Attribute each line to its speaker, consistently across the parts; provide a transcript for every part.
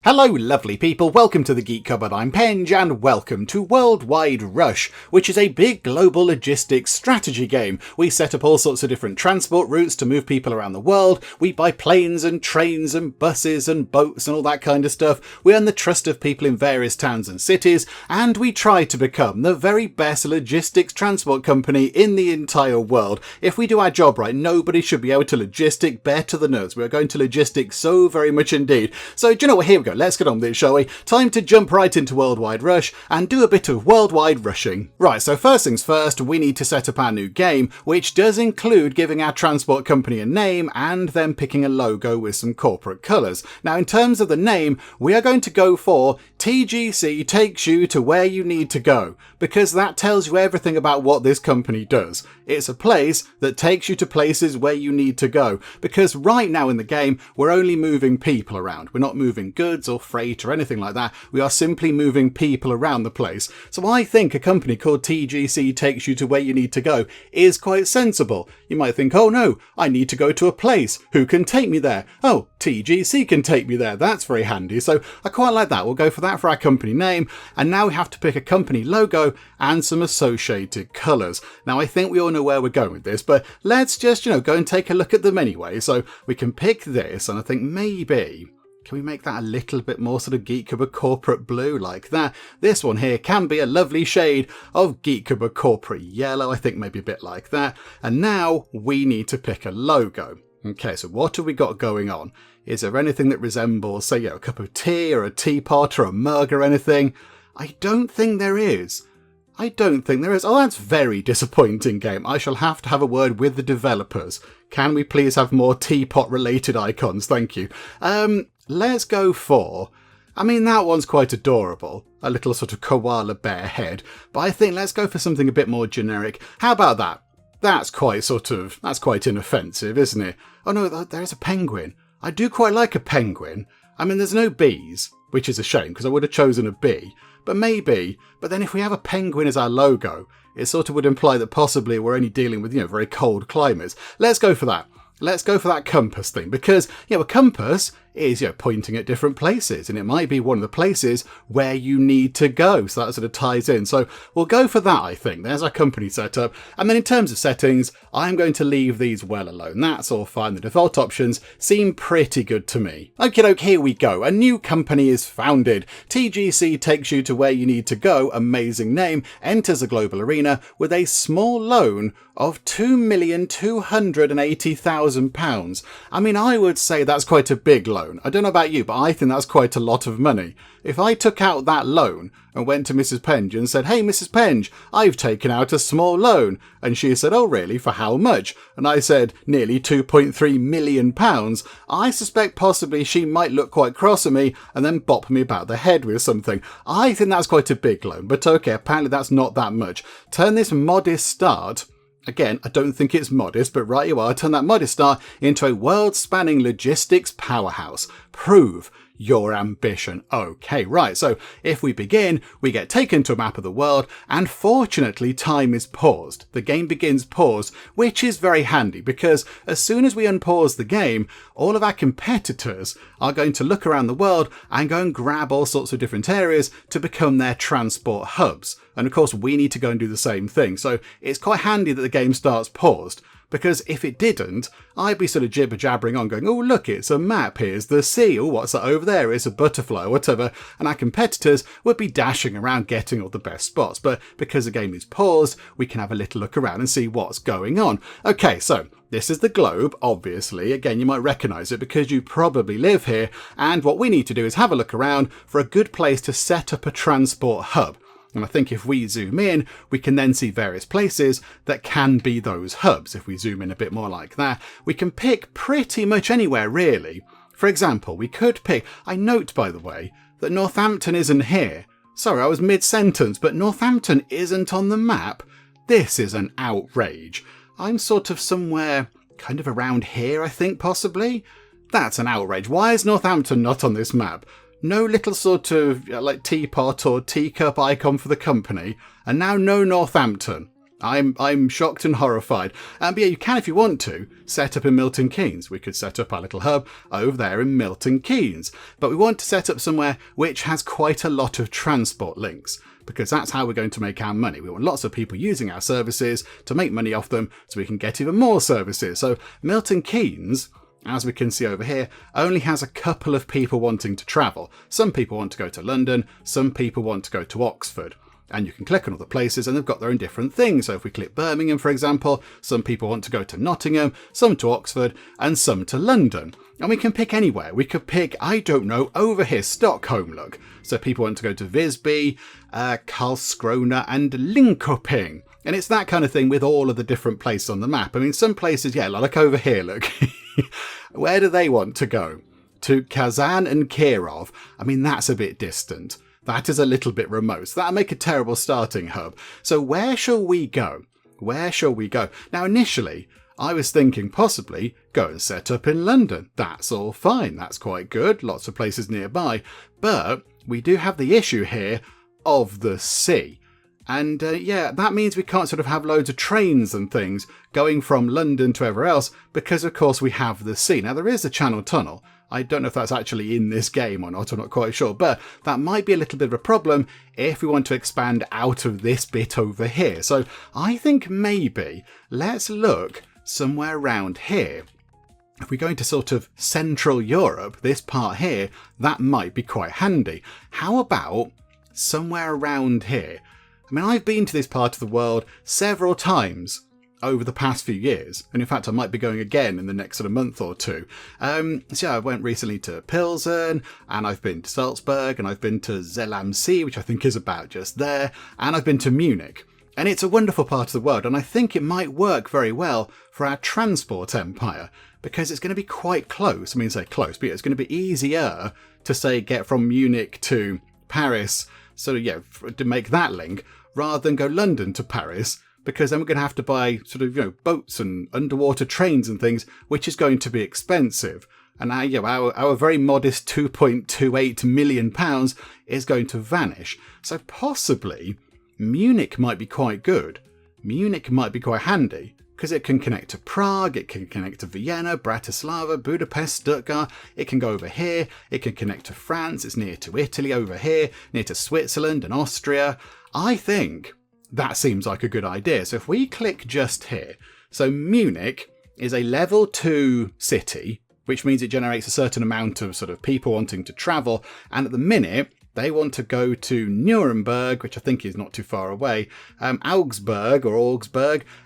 Speaker 1: Hello lovely people, welcome to the Geek Cupboard, I'm Penge, and welcome to Worldwide Rush, which is a big global logistics strategy game. We set up all sorts of different transport routes to move people around the world, we buy planes and trains and buses and boats and all that kind of stuff, we earn the trust of people in various towns and cities, and we try to become the very best logistics transport company in the entire world. If we do our job right, nobody should be able to logistic better than us. We are going to logistic so very much indeed. So do you know what, here we go. Let's get on with it, shall we? Time to jump right into Worldwide Rush and do a bit of worldwide rushing. Right, so first things first, we need to set up our new game, which does include giving our transport company a name and then picking a logo with some corporate colours. Now, in terms of the name, we are going to go for TGC Takes You to Where You Need to Go, because that tells you everything about what this company does. It's a place that takes you to places where you need to go, because right now in the game, we're only moving people around. We're not moving goods or freight or anything like that. We are simply moving people around the place. So I think a company called TGC Takes You to Where You Need to Go is quite sensible. You might think, oh no, I need to go to a place. Who can take me there? Oh, TGC can take me there. That's very handy. So I quite like that. We'll go for that for our company name. And now we have to pick a company logo and some associated colours. Now I think we all know where we're going with this, but let's just, go and take a look at them anyway. So we can pick this, and I think maybe, can we make that a little bit more sort of Geek Cupboard corporate blue like that? This one here can be a lovely shade of Geek Cupboard corporate yellow. I think maybe a bit like that. And now we need to pick a logo. Okay, so what have we got going on? Is there anything that resembles, say, a cup of tea or a teapot or a mug or anything? I don't think there is. Oh, that's very disappointing, game. I shall have to have a word with the developers. Can we please have more teapot-related icons? Thank you. Let's go for... that one's quite adorable. A little sort of koala bear head. But I think let's go for something a bit more generic. How about that? That's quite inoffensive, isn't it? Oh no, there's a penguin. I do quite like a penguin. There's no bees, which is a shame, because I would have chosen a bee. But maybe, but then if we have a penguin as our logo, it sort of would imply that possibly we're only dealing with, very cold climates. Let's go for that. Let's go for that compass thing, because, a compass is, pointing at different places, and it might be one of the places where you need to go. So that sort of ties in. So we'll go for that, I think. There's our company setup. And then in terms of settings, I'm going to leave these well alone. That's all fine. The default options seem pretty good to me. Okie doke, here we go. A new company is founded. TGC Takes You to Where You Need to Go, amazing name, enters a global arena with a small loan of £2,280,000. I would say that's quite a big loan. I don't know about you, but I think that's quite a lot of money. If I took out that loan and went to Mrs. Penge and said, hey, Mrs. Penge, I've taken out a small loan. And she said, oh, really? For how much? And I said, nearly £2.3 million. I suspect possibly she might look quite cross at me and then bop me about the head with something. I think that's quite a big loan, but okay, apparently that's not that much. Turn this modest start... Again, I don't think it's modest, but right you are. Turn that modest start into a world-spanning logistics powerhouse. Prove your ambition. Okay, right, so if we begin, we get taken to a map of the world, and fortunately time is paused. The game begins paused, which is very handy, because as soon as we unpause the game, all of our competitors are going to look around the world and go and grab all sorts of different areas to become their transport hubs. And of course, we need to go and do the same thing. So it's quite handy that the game starts paused, because if it didn't, I'd be sort of jibber-jabbering on going, oh, look, it's a map, here's the sea, oh, what's that over there? It's a butterfly or whatever, and our competitors would be dashing around getting all the best spots. But because the game is paused, we can have a little look around and see what's going on. Okay, so this is the globe, obviously. Again, you might recognise it because you probably live here, and what we need to do is have a look around for a good place to set up a transport hub. And I think if we zoom in, we can then see various places that can be those hubs. If we zoom in a bit more like that, we can pick pretty much anywhere, really. For example, we could pick... I note, by the way, that Northampton isn't here. Sorry, I was mid-sentence, but Northampton isn't on the map. This is an outrage. I'm sort of somewhere kind of around here, I think, possibly. That's an outrage. Why is Northampton not on this map? No little sort of like teapot or teacup icon for the company, and now no Northampton. I'm shocked and horrified. But yeah, you can, if you want to, set up in Milton Keynes. We could set up our little hub over there in Milton Keynes. But we want to set up somewhere which has quite a lot of transport links, because that's how we're going to make our money. We want lots of people using our services to make money off them so we can get even more services. So Milton Keynes, as we can see over here, only has a couple of people wanting to travel. Some people want to go to London, some people want to go to Oxford. And you can click on other places and they've got their own different things. So if we click Birmingham, for example, some people want to go to Nottingham, some to Oxford, and some to London. And we can pick anywhere. We could pick, I don't know, over here, Stockholm, look. So people want to go to Visby, Karlskrona, and Linköping. And it's that kind of thing with all of the different places on the map. I mean, some places, yeah, like over here, look. Where do they want to go? To Kazan and Kirov. I mean, that's a bit distant. That is a little bit remote. So that'll make a terrible starting hub. So where shall we go? Where shall we go? Now, initially, I was thinking possibly go and set up in London. That's all fine. That's quite good. Lots of places nearby. But we do have the issue here of the sea. And yeah, that means we can't sort of have loads of trains and things going from London to everywhere else because, of course, we have the sea. Now, there is a Channel Tunnel. I don't know if that's actually in this game or not, I'm not quite sure, but that might be a little bit of a problem if we want to expand out of this bit over here. So I think maybe let's look somewhere around here. If we go into sort of Central Europe, this part here, that might be quite handy. How about somewhere around here? I mean, I've been to this part of the world several times over the past few years, and in fact I might be going again in the next sort of month or two. So yeah, I went recently to Pilsen, and I've been to Salzburg, and I've been to Zell am See, which I think is about just there, and I've been to Munich. And it's a wonderful part of the world, and I think it might work very well for our transport empire, because it's going to be quite close. I mean, say close, but yeah, it's going to be easier to, say, get from Munich to Paris, so yeah, to make that link, rather than go London to Paris, because then we're going to have to buy sort of, boats and underwater trains and things, which is going to be expensive. And our very modest £2.28 million is going to vanish. So possibly Munich might be quite good. Munich might be quite handy, because it can connect to Prague, it can connect to Vienna, Bratislava, Budapest, Stuttgart. It can go over here, it can connect to France, it's near to Italy over here, near to Switzerland and Austria. I think that seems like a good idea. So if we click just here, so Munich is a level 2 city, which means it generates a certain amount of sort of people wanting to travel. And at the minute, they want to go to Nuremberg, which I think is not too far away, Augsburg,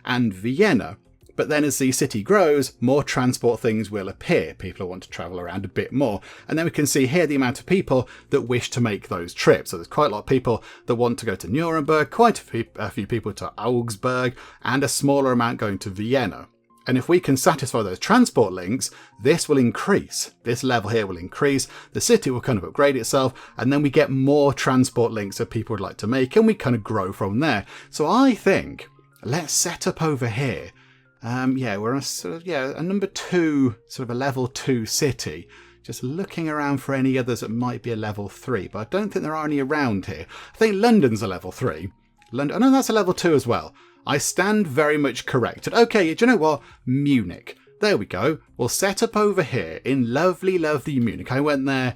Speaker 1: and Vienna. But then as the city grows, more transport things will appear. People want to travel around a bit more. And then we can see here the amount of people that wish to make those trips. So there's quite a lot of people that want to go to Nuremberg, quite a few people to Augsburg, and a smaller amount going to Vienna. And if we can satisfy those transport links, this will increase. This level here will increase. The city will kind of upgrade itself, and then we get more transport links that people would like to make, and we kind of grow from there. So I think let's set up over here. We're a number 2, sort of a level 2 city. Just looking around for any others that might be a level 3, but I don't think there are any around here. I think London's a level 3. Oh no, that's a level 2 as well. I stand very much corrected. Okay, do you know what? Munich. There we go. We'll set up over here in lovely, lovely Munich. I went there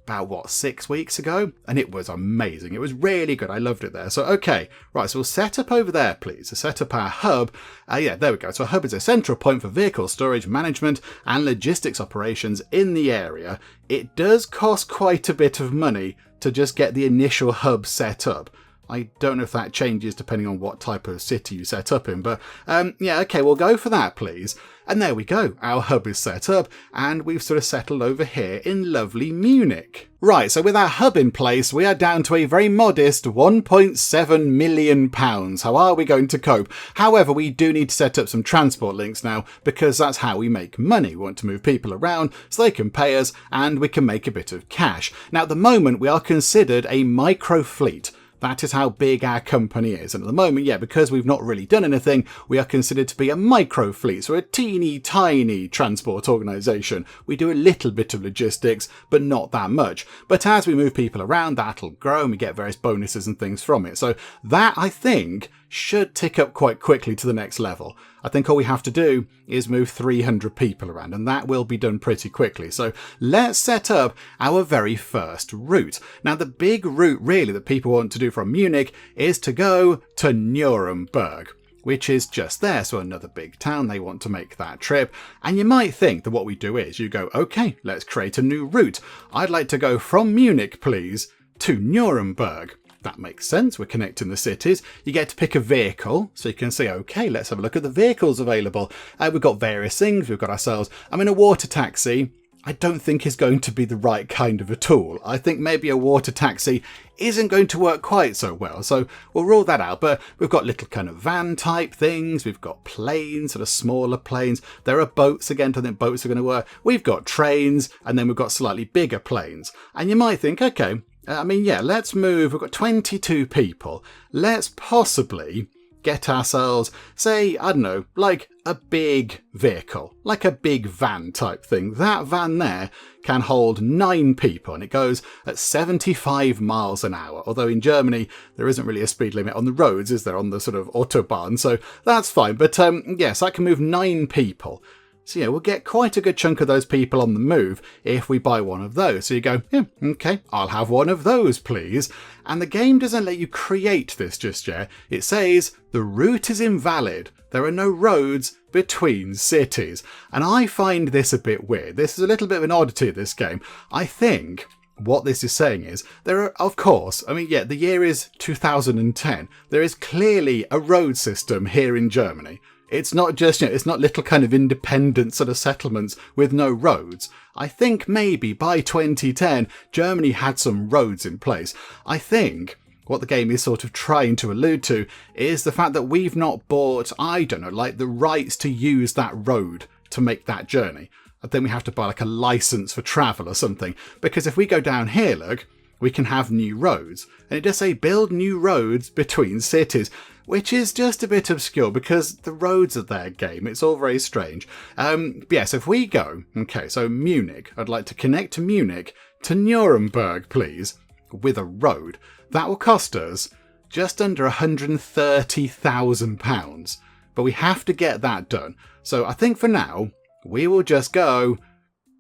Speaker 1: about, 6 weeks ago? And it was amazing. It was really good. I loved it there. So, okay. Right, so we'll set up over there, please. So set up our hub. There we go. So a hub is a central point for vehicle storage, management, and logistics operations in the area. It does cost quite a bit of money to just get the initial hub set up. I don't know if that changes depending on what type of city you set up in, but okay, we'll go for that, please. And there we go. Our hub is set up, and we've sort of settled over here in lovely Munich. Right, so with our hub in place, we are down to a very modest £1.7 million. How are we going to cope? However, we do need to set up some transport links now, because that's how we make money. We want to move people around so they can pay us, and we can make a bit of cash. Now, at the moment, we are considered a micro fleet. That is how big our company is. And at the moment, because we've not really done anything, we are considered to be a micro fleet, so a teeny tiny transport organisation. We do a little bit of logistics, but not that much. But as we move people around, that'll grow and we get various bonuses and things from it. So that, I think, should tick up quite quickly to the next level. I think all we have to do is move 300 people around, and that will be done pretty quickly. So let's set up our very first route. Now, the big route really that people want to do from Munich is to go to Nuremberg, which is just there. So another big town, they want to make that trip. And you might think that what we do is you go, okay, let's create a new route. I'd like to go from Munich, please, to Nuremberg. That makes sense. We're connecting the cities. You get to pick a vehicle, so you can say, okay, let's have a look at the vehicles available. We've got various things. We've got ourselves, a water taxi. I don't think is going to be the right kind of a tool. I think maybe a water taxi isn't going to work quite so well, so we'll rule that out. But we've got little kind of van type things. We've got planes, sort of smaller planes. There are boats. Again, I think boats are going to work. We've got trains, and then we've got slightly bigger planes. And you might think, okay, let's move. We've got 22 people. Let's possibly get ourselves, say, I don't know, like a big vehicle, like a big van type thing. That van there can hold 9 people, and it goes at 75 miles an hour. Although in Germany, there isn't really a speed limit on the roads, is there, on the sort of Autobahn? So that's fine. But yes, I can move 9 people. So, we'll get quite a good chunk of those people on the move if we buy one of those. So you go, yeah, okay, I'll have one of those, please. And the game doesn't let you create this just yet. It says the route is invalid. There are no roads between cities. And I find this a bit weird. This is a little bit of an oddity of this game. I think what this is saying is there are, of course, the year is 2010. There is clearly a road system here in Germany. It's not just, it's not little kind of independent sort of settlements with no roads. I think maybe by 2010, Germany had some roads in place. I think what the game is sort of trying to allude to is the fact that we've not bought, the rights to use that road to make that journey. I think we have to buy like a license for travel or something. Because if we go down here, look, we can have new roads. And it does say build new roads between cities, which is just a bit obscure because the roads are their game. It's all very strange. Yes, if we go, okay, so Munich, I'd like to connect to Munich to Nuremberg, please, with a road. That will cost us just under £130,000. But we have to get that done. So I think for now, we will just go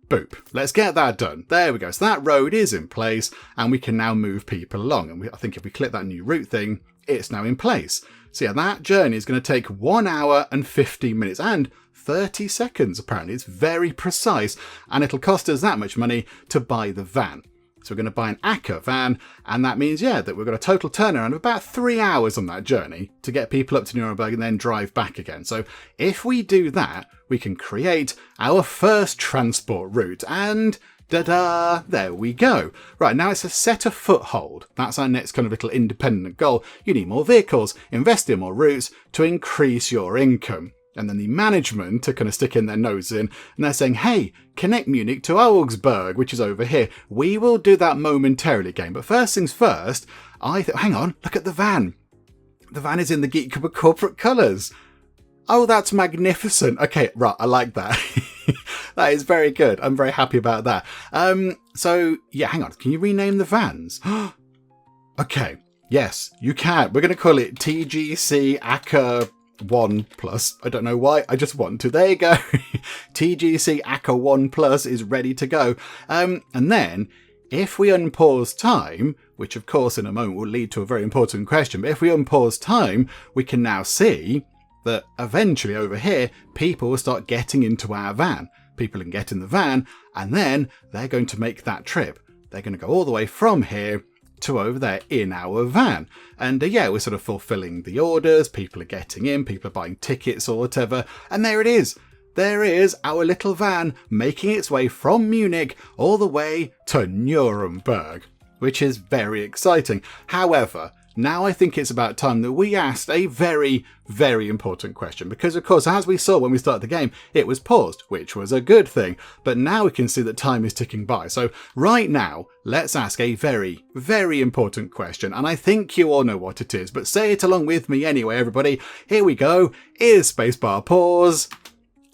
Speaker 1: boop. Let's get that done. There we go. So that road is in place and we can now move people along. And I think if we click that new route thing, it's now in place. So yeah, that journey is going to take 1 hour and 15 minutes and 30 seconds, apparently. It's very precise, and it'll cost us that much money to buy the van. So we're going to buy an Acker van, and that means, that we've got a total turnaround of about 3 hours on that journey to get people up to Nuremberg and then drive back again. So if we do that, we can create our first transport route, and da-da, there we go. Right, now it's a set a foothold. That's our next kind of little independent goal. You need more vehicles, invest in more routes to increase your income. And then the management are kind of sticking their nose in, and they're saying, hey, connect Munich to Augsburg, which is over here. We will do that momentarily, game. But first things first, hang on, look at the van. The van is in the Geek corporate colours. Oh, that's magnificent. Okay, right, I like that. That is very good. I'm very happy about that. So, yeah, hang on. Can you rename the vans? Okay, yes, you can. We're going to call it TGC Acker 1 Plus. I don't know why. I just want to. There you go. TGC Acker 1 Plus is ready to go. And then, if we unpause time, which of course in a moment will lead to a very important question, but if we unpause time, we can now see that eventually over here, people will start getting into our van. People can get in the van, and then they're going to make that trip. They're going to go all the way from here to over there in our van. And we're sort of fulfilling the orders. People are getting in, people are buying tickets or whatever. And there it is. There is our little van making its way from Munich all the way to Nuremberg, which is very exciting. However, now I think it's about time that we asked a very, very important question. Because, of course, as we saw when we started the game, it was paused, which was a good thing. But now we can see that time is ticking by. So right now, let's ask a very, very important question. And I think you all know what it is. But say it along with me anyway, everybody. Here we go. Is spacebar pause?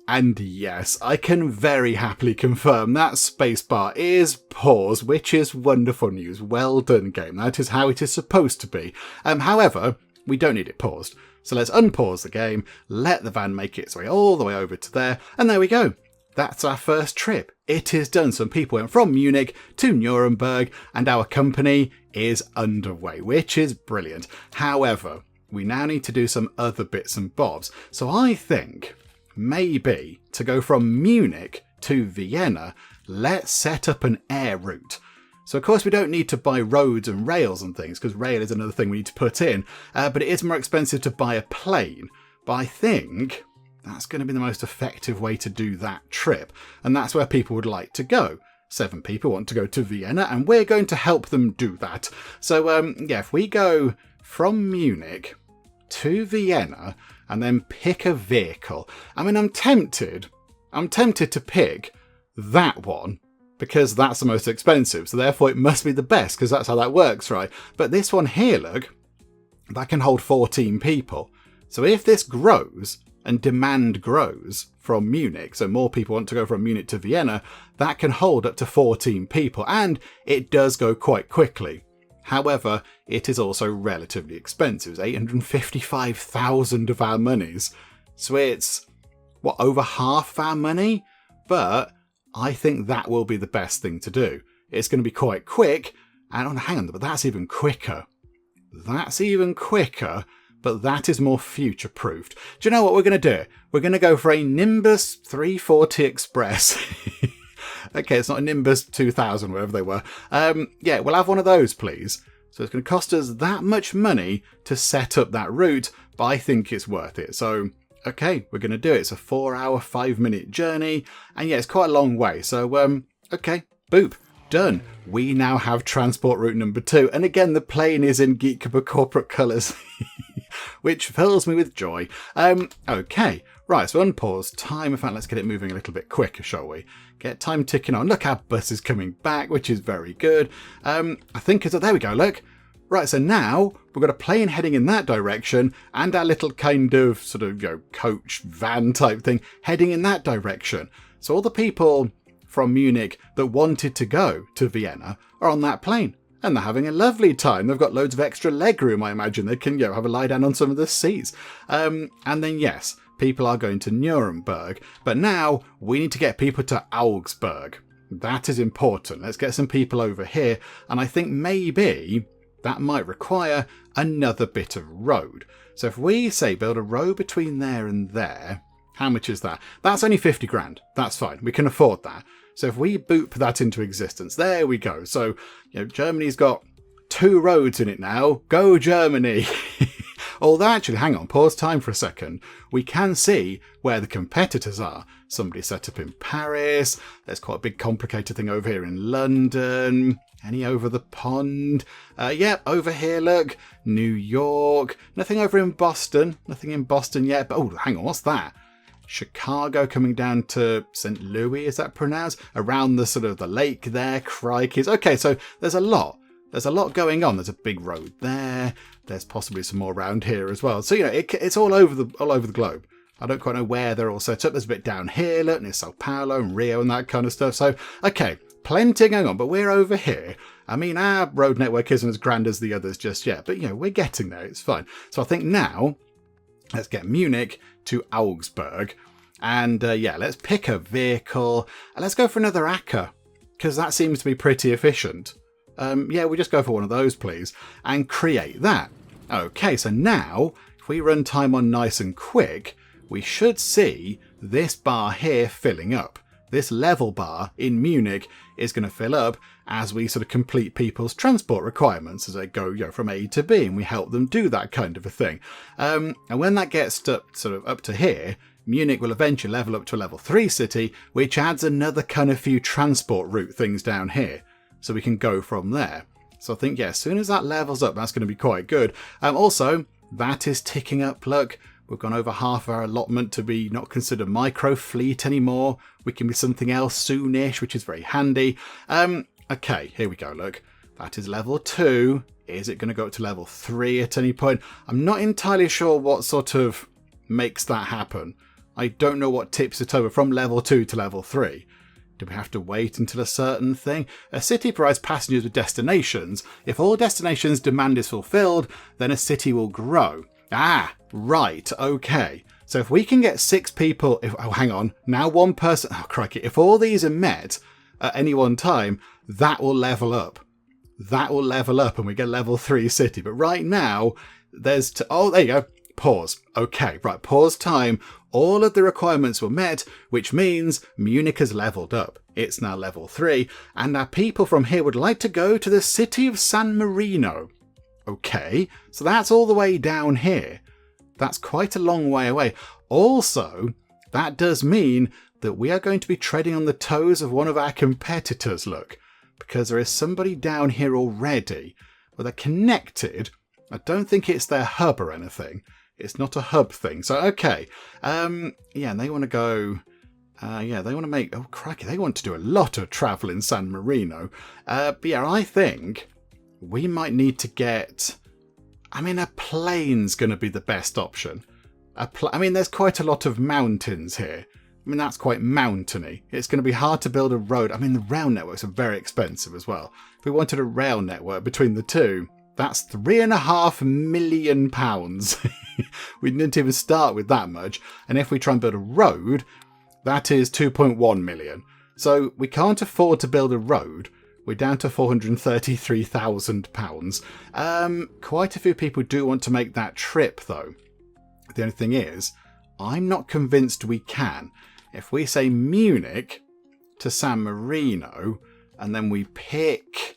Speaker 1: And yes, I can very happily confirm that spacebar is pause, which is wonderful news. Well done, game. That is how it is supposed to be. However, we don't need it paused. So let's unpause the game, let the van make its way all the way over to there, and there we go. That's our first trip. It is done. Some people went from Munich to Nuremberg, and our company is underway, which is brilliant. However, we now need to do some other bits and bobs. So I think maybe to go from Munich to Vienna, let's set up an air route. So of course we don't need to buy roads and rails and things, because rail is another thing we need to put in, but it is more expensive to buy a plane. But I think that's going to be the most effective way to do that trip, and that's where people would like to go. 7 people want to go to Vienna, and we're going to help them do that. So yeah, if we go from Munich to Vienna and then pick a vehicle, I mean, I'm tempted to pick that one, because that's the most expensive, so therefore it must be the best, because that's how that works, right? But this one here, look, that can hold 14 people. So if this grows and demand grows from Munich, so more people want to go from Munich to Vienna, that can hold up to 14 people, and it does go quite quickly. However, it is also relatively expensive. It's 855,000 of our monies. So it's, what, over half our money? But I think that will be the best thing to do. It's going to be quite quick, and oh, hang on, but that's even quicker. That's even quicker, but that is more future-proofed. Do you know what we're going to do? We're going to go for a Nimbus 340 Express. Okay, it's not a Nimbus 2000, whatever they were. Yeah, we'll have one of those, please. So it's going to cost us that much money to set up that route, but I think it's worth it. So okay, we're going to do it. It's a 4-hour, 5-minute journey. And yeah, it's quite a long way. So, okay, boop, done. We now have transport route number 2. And again, the plane is in Geek corporate colours, which fills me with joy. Okay, right, so unpause time. In fact, let's get it moving a little bit quicker, shall we? Get time ticking on. Look, our bus is coming back, which is very good. I think there we go, look. Right, so now we've got a plane heading in that direction and our little kind of sort of, coach van type thing heading in that direction. So all the people from Munich that wanted to go to Vienna are on that plane, and they're having a lovely time. They've got loads of extra legroom, I imagine. They can, have a lie down on some of the seats. And then, yes, people are going to Nuremberg, but now we need to get people to Augsburg. That is important. Let's get some people over here, and I think maybe that might require another bit of road. So if we say build a road between there and there, how much is that? That's only 50 grand. That's fine. We can afford that. So if we boop that into existence, there we go. So, Germany's got 2 roads in it now. Go Germany. Although actually, hang on, pause time for a second. We can see where the competitors are. Somebody set up in Paris. There's quite a big complicated thing over here in London. Any over the pond? Yep, over here, look. New York. Nothing over in Boston. Nothing in Boston yet. But, oh, hang on, what's that? Chicago coming down to St. Louis, is that pronounced? Around the sort of the lake there, crikeys. Okay, so there's a lot. There's a lot going on. There's a big road there. There's possibly some more around here as well. So, it's all over the globe. I don't quite know where they're all set up. There's a bit down here, look, near Sao Paulo and Rio and that kind of stuff. So, okay, plenty going on, but we're over here. I mean, our road network isn't as grand as the others just yet, but, we're getting there. It's fine. So I think now, let's get Munich to Augsburg. And, let's pick a vehicle. And let's go for another Acker, because that seems to be pretty efficient. We just go for one of those, please, and create that. Okay, so now, if we run time on nice and quick, we should see this bar here filling up. This level bar in Munich is going to fill up as we sort of complete people's transport requirements as they go, from A to B, and we help them do that kind of a thing. And when that gets up to here, Munich will eventually level up to a level 3 city, which adds another kind of few transport route things down here. So we can go from there. So I think, as soon as that levels up, that's going to be quite good. Also, that is ticking up. Look, we've gone over half our allotment to be not considered micro fleet anymore. We can be something else soonish, which is very handy. Okay, here we go. Look, that is level 2. Is it going to go up to level 3 at any point? I'm not entirely sure what sort of makes that happen. I don't know what tips it over from level 2 to level 3. Do we have to wait until a certain thing? A city provides passengers with destinations. If all destinations' demand is fulfilled, then a city will grow. Ah, right, okay. So if we can get 6 people... oh, hang on. Now one person... oh, crikey. If all these are met at any one time, that will level up. That will level up and we get level 3 city. But right now, there's... oh, there you go. Pause. Okay, right, pause time. All of the requirements were met, which means Munich has leveled up. It's now level 3, and our people from here would like to go to the city of San Marino. Okay, so that's all the way down here. That's quite a long way away. Also, that does mean that we are going to be treading on the toes of one of our competitors, look, because there is somebody down here already. Well, they're connected. I don't think it's their hub or anything. It's not a hub thing. So, okay. Yeah, and they want to go... yeah, they want to make... oh, crikey, they want to do a lot of travel in San Marino. But yeah, I think we might need to get... I mean, a plane's going to be the best option. I mean, there's quite a lot of mountains here. I mean, that's quite mountainy. It's going to be hard to build a road. I mean, the rail networks are very expensive as well. If we wanted a rail network between the two, that's £3.5 million. We didn't even start with that much. And if we try and build a road, that is 2.1 million. So we can't afford to build a road. We're down to £433,000. Quite a few people do want to make that trip, though. The only thing is, I'm not convinced we can. If we say Munich to San Marino, and then we pick...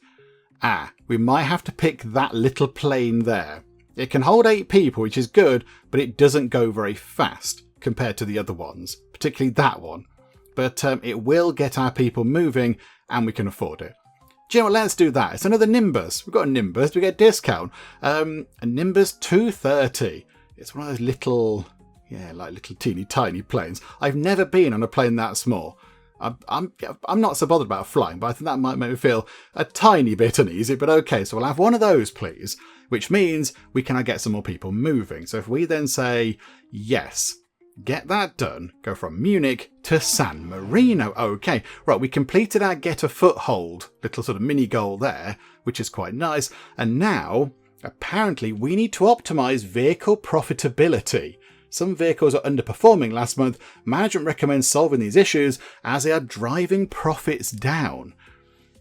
Speaker 1: we might have to pick that little plane there. It can hold 8 people, which is good, but it doesn't go very fast compared to the other ones, particularly that one. But it will get our people moving, and we can afford it. Do you know what? Let's do that. It's another Nimbus. We've got a Nimbus. We get a discount. A Nimbus 230. It's one of those little, yeah, like little teeny tiny planes. I've never been on a plane that small. I'm not so bothered about flying, but I think that might make me feel a tiny bit uneasy. But okay, so we'll have one of those, please. Which means we can get some more people moving. So if we then say yes, get that done. Go from Munich to San Marino. Okay, right, we completed our get a foothold little sort of mini goal there, which is quite nice. And now, apparently, we need to optimize vehicle profitability. Some vehicles are underperforming last month. Management recommends solving these issues as they are driving profits down.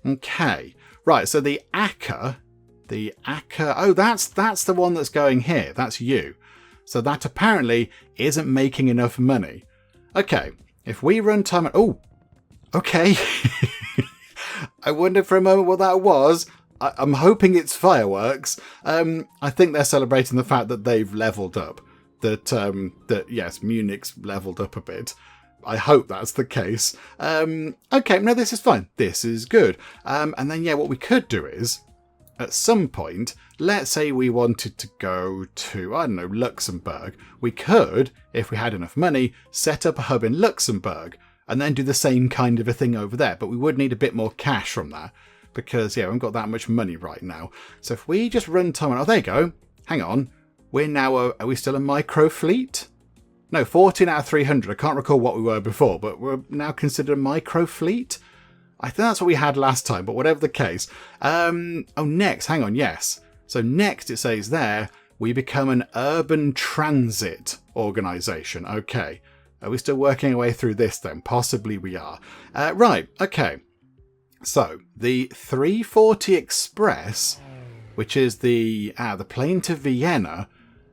Speaker 1: Okay, right, so the Acker, oh, that's the one that's going here. That's you. So that apparently isn't making enough money. Okay, if we run time... oh, okay. I wondered for a moment what that was. I'm hoping it's fireworks. I think they're celebrating the fact that they've leveled up. That yes, Munich's leveled up a bit. I hope that's the case. Okay, no, this is fine. This is good. And then, yeah, what we could do is, at some point, let's say we wanted to go to, I don't know, Luxembourg. We could, if we had enough money, set up a hub in Luxembourg and then do the same kind of a thing over there. But we would need a bit more cash from that because, yeah, we haven't got that much money right now. So if we just run time... oh, there you go. Hang on. We're now... are we still a micro fleet? No, 14 out of 300. I can't recall what we were before, but we're now considered a micro fleet. I think that's what we had last time, but whatever the case. Oh, next, hang on, yes. So next it says there, we become an urban transit organisation. Okay. Are we still working our way through this then? Possibly we are. Right, okay. So, the 340 Express, which is the plane to Vienna,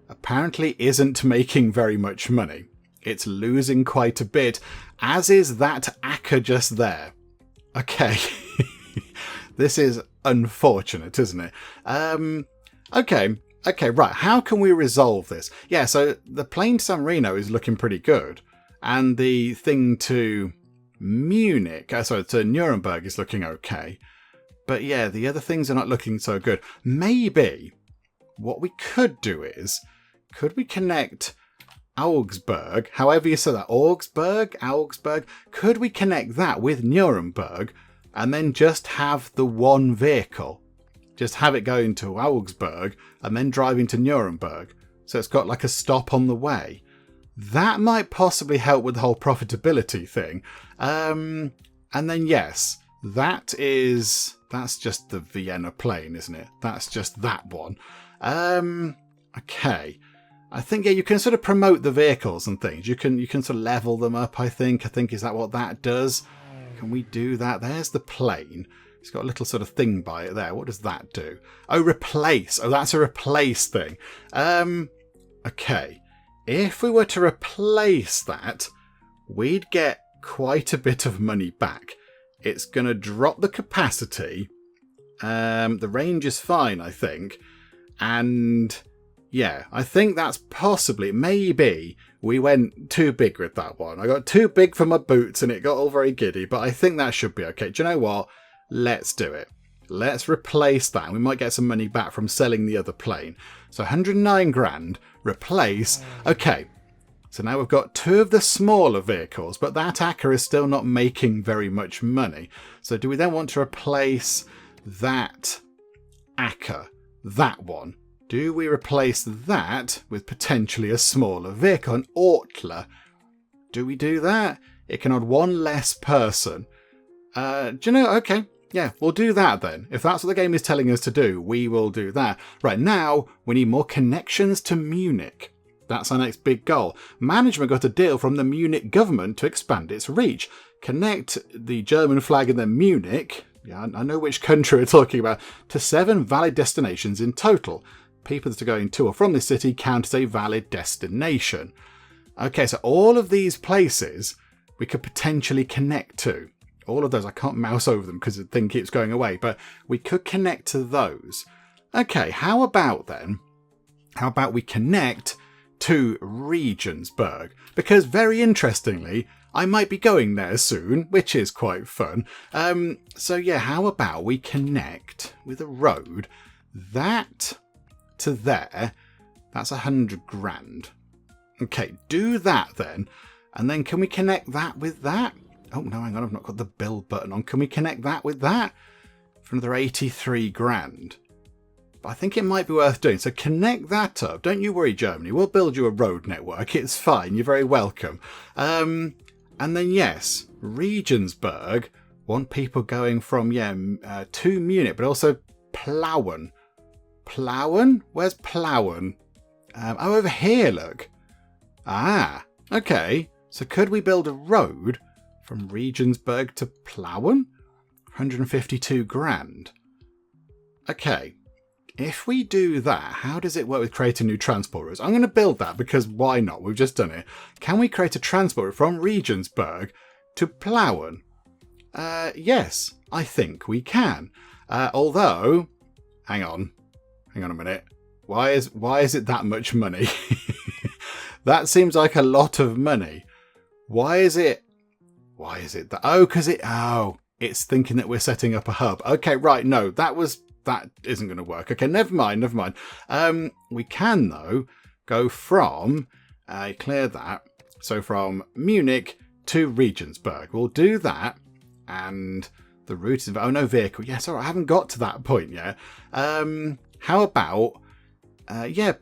Speaker 1: apparently isn't making very much money. It's losing quite a bit, as is that Acker just there. Okay. This is unfortunate, isn't it? Okay, right. How can we resolve this? Yeah, so the plane to San Marino is looking pretty good. And the thing to Munich, to Nuremberg is looking okay. But yeah, the other things are not looking so good. Maybe what we could do is, could we connect Augsburg, however you say that, Augsburg, could we connect that with Nuremberg and then just have the one vehicle? Just have it going to Augsburg and then driving to Nuremberg. So it's got like a stop on the way. That might possibly help with the whole profitability thing. And And then yes, that's just the Vienna plane, isn't it? That's just that one. Okay. I think, yeah, you can sort of promote the vehicles and things. You can sort of level them up, I think. Is that what that does? Can we do that? There's the plane. It's got a little sort of thing by it there. What does that do? Oh, replace. Oh, that's a replace thing. Okay. If we were to replace that, we'd get quite a bit of money back. It's going to drop the capacity. The range is fine, I think. And yeah, I think that's possibly, maybe we went too big with that one. I got too big for my boots and it got all very giddy, but I think that should be okay. Do you know what? Let's do it. Let's replace that. We might get some money back from selling the other plane. So 109 grand, replace. Okay, so now we've got 2 of the smaller vehicles, but that Acca is still not making very much money. So do we then want to replace that Acca, that one? Do we replace that with potentially a smaller vehicle, an Ortler? Do we do that? It can add 1 less person. Do you know? Okay. Yeah, we'll do that then. If that's what the game is telling us to do, we will do that. Right, now we need more connections to Munich. That's our next big goal. Management got a deal from the Munich government to expand its reach. Connect the German flag and then Munich, yeah, I know which country we're talking about, to 7 valid destinations in total. People that are going to or from this city count as a valid destination. Okay, so all of these places we could potentially connect to. All of those, I can't mouse over them because the thing keeps going away, but we could connect to those. Okay, how about we connect to Regensburg? Because very interestingly, I might be going there soon, which is quite fun. So yeah, how about we connect with a road that to there? That's 100 grand. Okay, do that then. And then can we connect that with that? Oh, no, hang on, I've not got the build button on. Can we connect that with that? For another 83 grand. But I think it might be worth doing. So connect that up. Don't you worry, Germany. We'll build you a road network. It's fine. You're very welcome. And then, yes, Regensburg want people going from, to Munich, but also Plauen. Plauen? Where's Plauen? Oh, over here, look. Ah, okay. So could we build a road from Regensburg to Plauen? 152 grand. Okay. If we do that, how does it work with creating new transport routes? I'm going to build that because why not? We've just done it. Can we create a transport route from Regensburg to Plauen? Yes, I think we can. Although, hang on a minute. Why is it that much money? That seems like a lot of money. Why is it that? Oh, it's thinking that we're setting up a hub. Okay, right. No, that isn't going to work. Okay, never mind. We can though go from, clear that. So from Munich to Regensburg. We'll do that. And the route is, oh no, vehicle. Yes, all right. I haven't got to that point yet. How about,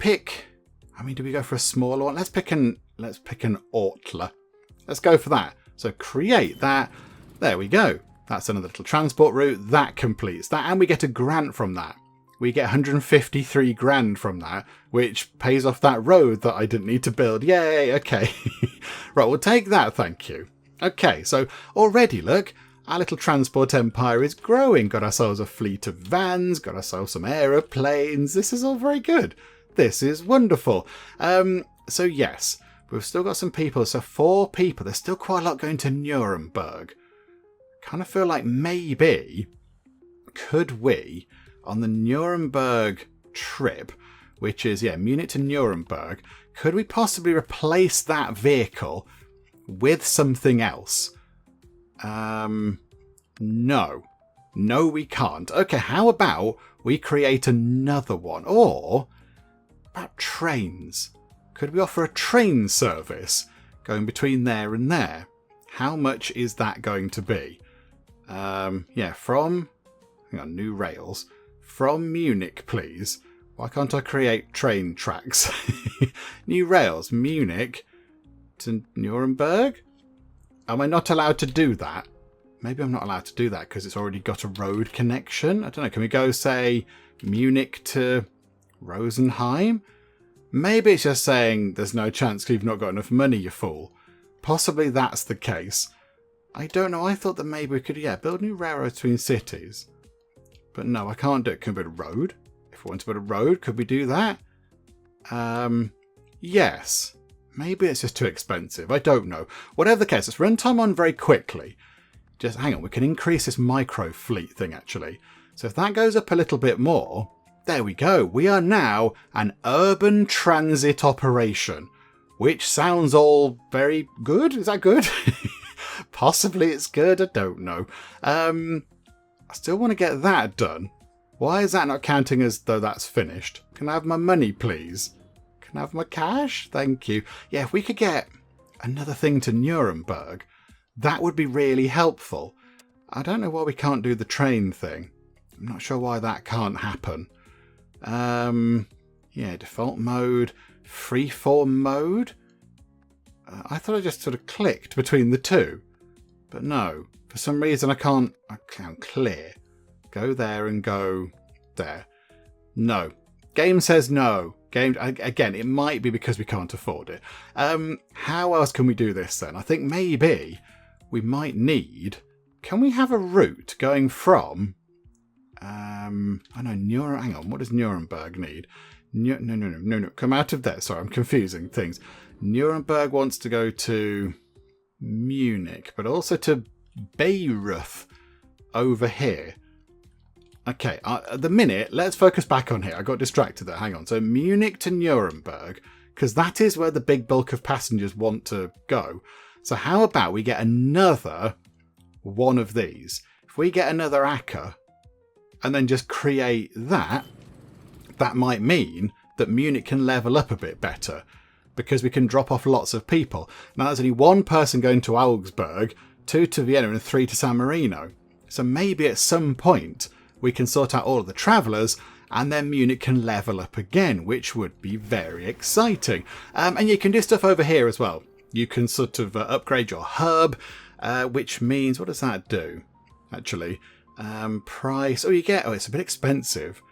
Speaker 1: pick, do we go for a smaller one? Let's pick an Ortler. Let's go for that. So create that. There we go. That's another little transport route. That completes that. And we get a grant from that. We get 153 grand from that, which pays off that road that I didn't need to build. Yay, okay. Right, we'll take that, thank you. Okay, so already, look, our little transport empire is growing. Got ourselves a fleet of vans, got ourselves some aeroplanes. This is all very good. This is wonderful. So yes, we've still got some people. So 4 people. There's still quite a lot going to Nuremberg. Kind of feel like maybe could we, on the Nuremberg trip, which is, Munich to Nuremberg, could we possibly replace that vehicle with something else? No, we can't. Okay, how about we create another one? Or about trains? Could we offer a train service going between there and there? How much is that going to be? From, hang on, new rails. From Munich, please. Why can't I create train tracks? New rails, Munich to Nuremberg? Am I not allowed to do that? maybe I'm not allowed to do that because it's already got a road connection. I don't know. Can we go, say, Munich to Rosenheim? Maybe it's just saying there's no chance because you've not got enough money, you fool. Possibly that's the case. I don't know. I thought that maybe we could, build new railroads between cities. But no, I can't do it. Can we build a road? If we want to build a road, could we do that? Yes. Maybe it's just too expensive. I don't know. Whatever the case, let's run time on very quickly. Just hang on. We can increase this micro fleet thing, actually. So if that goes up a little bit more, there we go. We are now an urban transit operation, which sounds all very good. Is that good? Possibly it's good. I don't know. I still want to get that done. Why is that not counting as though that's finished? Can I have my money, please? Can I have my cash? Thank you. Yeah, if we could get another thing to Nuremberg, that would be really helpful. I don't know why we can't do the train thing. I'm not sure why that can't happen. Default mode, freeform mode. I thought I just sort of clicked between the two, but no, for some reason I can't clear. Go there and go there. No. Game says no. Game, again, it might be because we can't afford it. How else can we do this then? I think maybe we might need... Can we have a route going from... hang on, what does Nuremberg need? No, come out of there. Sorry, I'm confusing things. Nuremberg wants to go to Munich, but also to Bayreuth over here. Okay, at the minute, let's focus back on here. I got distracted there. Hang on. So Munich to Nuremberg, because that is where the big bulk of passengers want to go. So how about we get another one of these? If we get another Acker and then just create that, that might mean that Munich can level up a bit better because we can drop off lots of people. Now there's only one person going to Augsburg, 2 to Vienna and 3 to San Marino. So maybe at some point we can sort out all of the travellers and then Munich can level up again, which would be very exciting. And you can do stuff over here as well. You can sort of upgrade your hub, which means, what does that do? Actually, price, it's a bit expensive.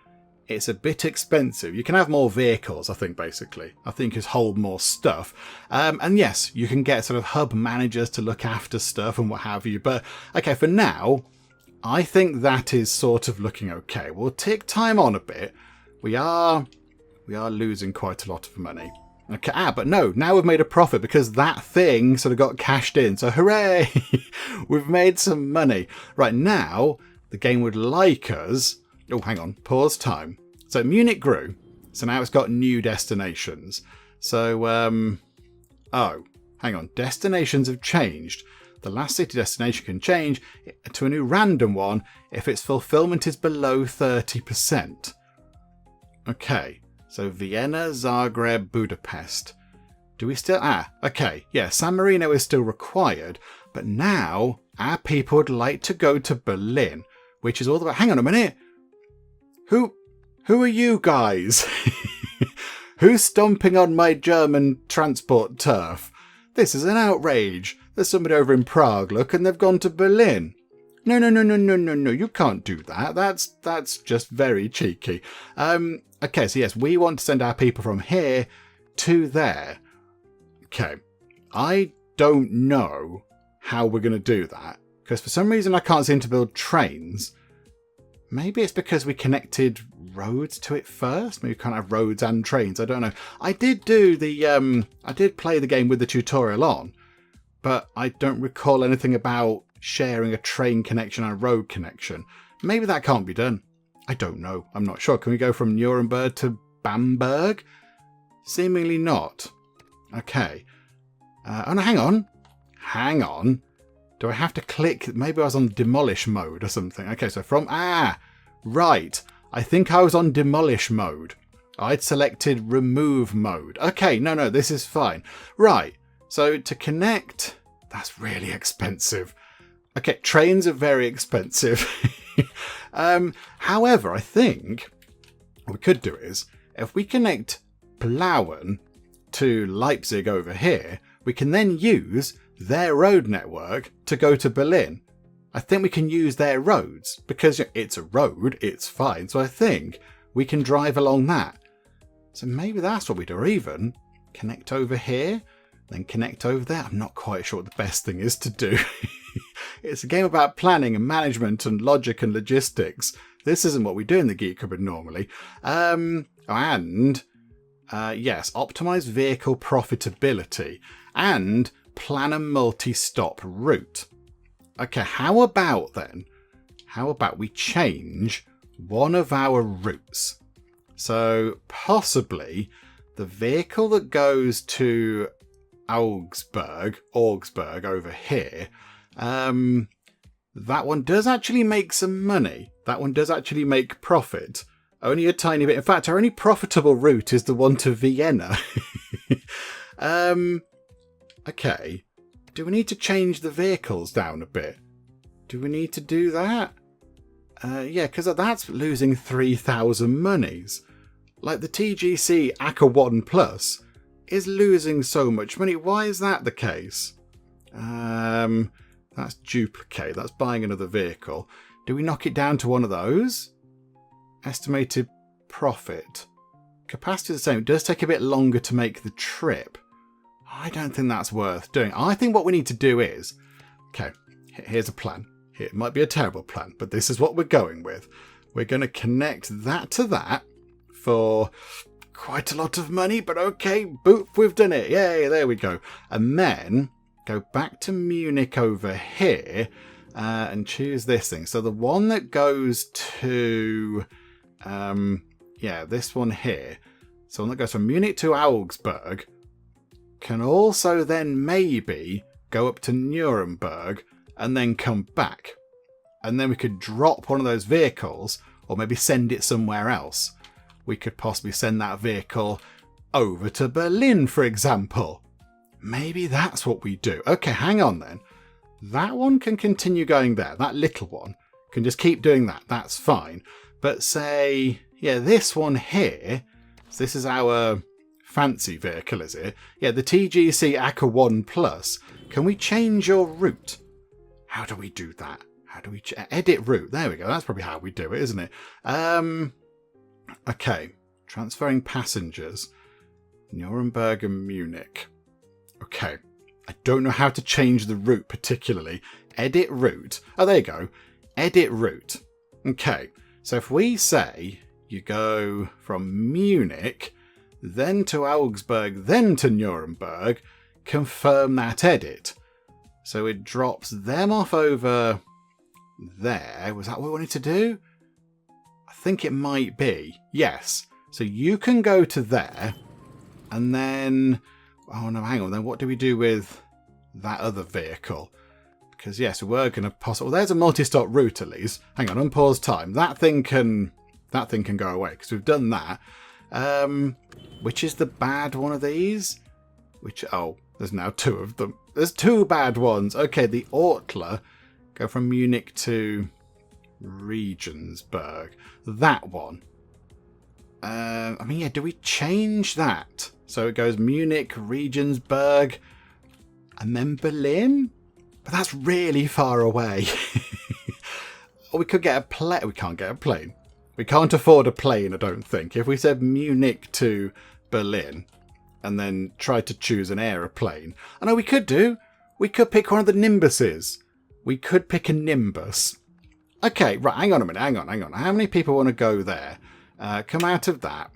Speaker 1: It's a bit expensive. You can have more vehicles, I think, basically. I think it's hold more stuff. And yes, you can get sort of hub managers to look after stuff and what have you. But, okay, for now, I think that is sort of looking okay. We'll tick time on a bit. We are losing quite a lot of money. Okay, but no, now we've made a profit because that thing sort of got cashed in. So hooray! We've made some money. Right, now, the game would like us... Oh, hang on. Pause time. So Munich grew. So now it's got new destinations. So, hang on. Destinations have changed. The last city destination can change to a new random one if its fulfillment is below 30%. Okay. So Vienna, Zagreb, Budapest. Do we still... okay. Yeah, San Marino is still required. But now our people would like to go to Berlin, which is all the way... Hang on a minute. Who are you guys? Who's stomping on my German transport turf? This is an outrage. There's somebody over in Prague, look, and they've gone to Berlin. No, you can't do that. That's just very cheeky. Okay, so yes, we want to send our people from here to there. Okay, I don't know how we're going to do that, because for some reason I can't seem to build trains. Maybe it's because we connected roads to it first. Maybe we can't have roads and trains. I don't know. I did do the... I did play the game with the tutorial on, but I don't recall anything about sharing a train connection and a road connection. Maybe that can't be done. I don't know. I'm not sure. Can we go from Nuremberg to Bamberg? Seemingly not. Okay. Oh no, hang on. Hang on. Do I have to click? Maybe I was on demolish mode or something. Okay, so from... right. I think I was on demolish mode. I'd selected remove mode. Okay, no, this is fine. Right. So to connect... That's really expensive. Okay, trains are very expensive. However, I think what we could do is, if we connect Plauen to Leipzig over here, we can then use their road network to go to Berlin. I think we can use their roads because it's a road, it's fine. So I think we can drive along that. So maybe that's what we do. Or even connect over here, then connect over there. I'm not quite sure what the best thing is to do. It's a game about planning and management and logic and logistics. This isn't what we do in the Geek Cupboard normally. Yes, optimize vehicle profitability and plan a multi-stop route. Okay, how about we change one of our routes? So possibly the vehicle that goes to Augsburg over here, that one does actually make some money. That one does actually make profit. Only a tiny bit. In fact, our only profitable route is the one to Vienna. Okay. Do we need to change the vehicles down a bit? Do we need to do that? Yeah, because that's losing 3,000 monies. Like the TGC ACA 1 Plus is losing so much money. Why is that the case? That's duplicate. That's buying another vehicle. Do we knock it down to one of those? Estimated profit. Capacity is the same. It does take a bit longer to make the trip. I don't think that's worth doing. I think what we need to do is... Okay, here's a plan. It might be a terrible plan, but this is what we're going with. We're going to connect that to that for quite a lot of money, but okay, boop, we've done it. Yay, there we go. And then go back to Munich over here and choose this thing. So the one that goes to, this one here. So one that goes from Munich to Augsburg can also then maybe go up to Nuremberg and then come back. And then we could drop one of those vehicles or maybe send it somewhere else. We could possibly send that vehicle over to Berlin, for example. Maybe that's what we do. Okay, hang on then. That one can continue going there. That little one can just keep doing that. That's fine. But say, this one here. So this is our fancy vehicle, is it? Yeah, the TGC ACA 1 Plus. Can we change your route? How do we do that? How do we edit route? There we go. That's probably how we do it, isn't it? Okay. Transferring passengers. Nuremberg and Munich. Okay. I don't know how to change the route particularly. Edit route. Oh, there you go. Edit route. Okay. So if we say you go from Munich, then to Augsburg, then to Nuremberg, confirm that edit. So it drops them off over there. Was that what we wanted to do? I think it might be. Yes. So you can go to there. And then... Oh, no, hang on. Then what do we do with that other vehicle? Because, yes, we're going to possibly... Well, there's a multi-stop route, at least. Hang on, unpause time. That thing can go away, because we've done that. Which is the bad one of these? Oh, there's now two of them. There's two bad ones. Okay, the Ortler go from Munich to Regensburg. That one. Do we change that? So it goes Munich, Regensburg, and then Berlin? But that's really far away. Or we could get a plane. We can't get a plane. We can't afford a plane, I don't think. If we said Munich to Berlin and then tried to choose an aeroplane. I know we could do. We could pick one of the Nimbuses. We could pick a Nimbus. Okay, right, hang on a minute. Hang on. How many people want to go there? Come out of that.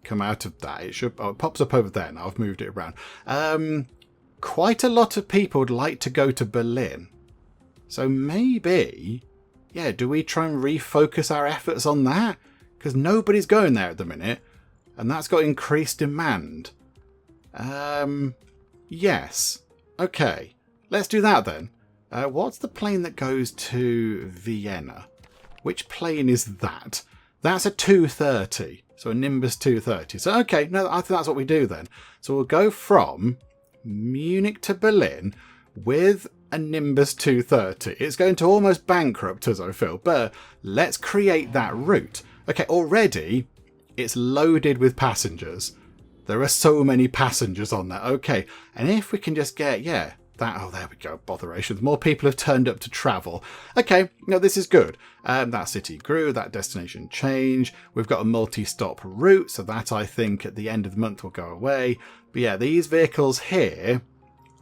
Speaker 1: It should. Oh, it pops up over there now. I've moved it around. Quite a lot of people would like to go to Berlin. So maybe... Yeah, do we try and refocus our efforts on that? Because nobody's going there at the minute. And that's got increased demand. Yes. Okay. Let's do that then. What's the plane that goes to Vienna? Which plane is that? That's a 230. So a Nimbus 230. So, okay. No, I think that's what we do then. So we'll go from Munich to Berlin with a Nimbus 230. It's going to almost bankrupt us, I feel, but let's create that route. Okay, already it's loaded with passengers. There are so many passengers on that. Okay, and if we can just get, Oh, there we go. Botherations. More people have turned up to travel. Okay, no, this is good. That city grew, that destination changed. We've got a multi-stop route, so that I think at the end of the month will go away. But yeah, these vehicles here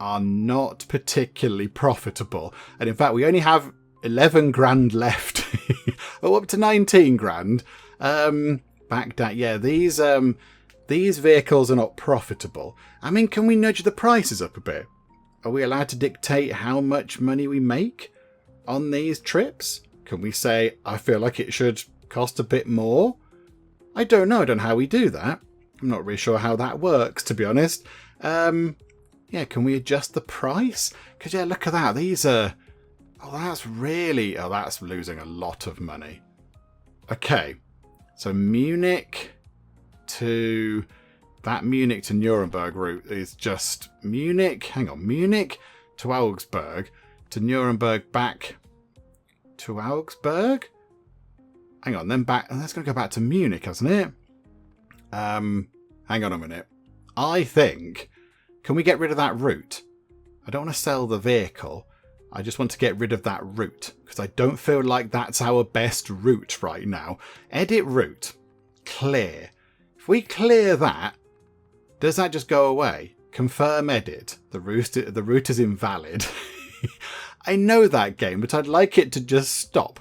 Speaker 1: are not particularly profitable. And in fact, we only have 11 grand left. Oh, up to 19 grand. Back down. Yeah, these vehicles are not profitable. I mean, can we nudge the prices up a bit? Are we allowed to dictate how much money we make on these trips? Can we say, I feel like it should cost a bit more? I don't know. I don't know how we do that. I'm not really sure how that works, to be honest. Yeah, can we adjust the price? Because, yeah, look at that. These are... Oh, that's really... Oh, that's losing a lot of money. Okay. So Munich to... That Munich to Nuremberg route is just Munich. Hang on. Munich to Augsburg to Nuremberg back to Augsburg. Hang on. Then back. And that's going to go back to Munich, hasn't it? Hang on a minute. I think... Can we get rid of that route? I don't want to sell the vehicle. I just want to get rid of that route. Because I don't feel like that's our best route right now. Edit route. Clear. If we clear that... Does that just go away? Confirm edit. The route is invalid. I know that game, but I'd like it to just stop.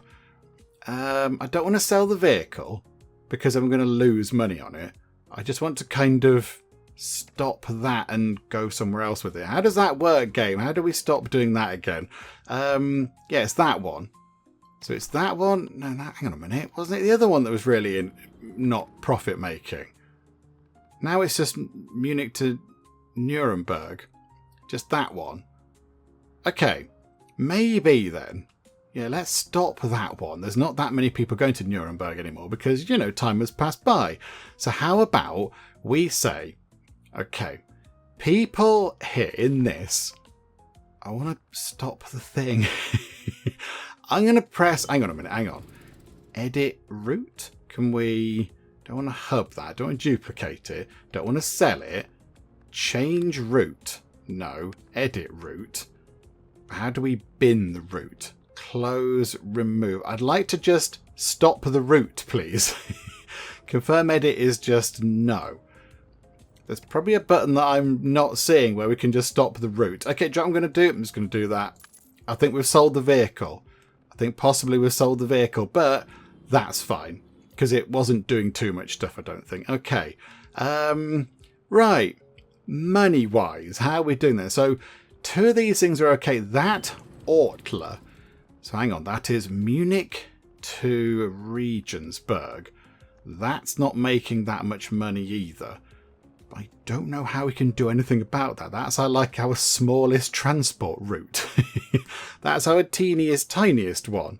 Speaker 1: I don't want to sell the vehicle because I'm going to lose money on it. I just want to kind of stop that and go somewhere else with it. How does that work, game? How do we stop doing that again? Yeah, it's that one. So it's that one. No, hang on a minute. Wasn't it the other one that was really not profit making? Now it's just Munich to Nuremberg. Just that one. Okay. Maybe then. Yeah, let's stop that one. There's not that many people going to Nuremberg anymore because, you know, time has passed by. So how about we say, okay, people here in this, I want to stop the thing. I'm going to press, hang on a minute, hang on. Edit route. Can we... Don't want to hub that. Don't want to duplicate it. Don't want to sell it. Change route. No. Edit route. How do we bin the route? Close, remove. I'd like to just stop the route, please. Confirm edit is just no. There's probably a button that I'm not seeing where we can just stop the route. Okay, do you know what I'm going to do? I'm just going to do that. I think we've sold the vehicle. I think possibly we've sold the vehicle, but that's fine. Because it wasn't doing too much stuff, I don't think. Okay. Right. Money-wise, how are we doing this? So, 2 of these things are okay. That Ortler. So, hang on. That is Munich to Regensburg. That's not making that much money either. I don't know how we can do anything about that. That's our smallest transport route. That's our teeniest, tiniest one.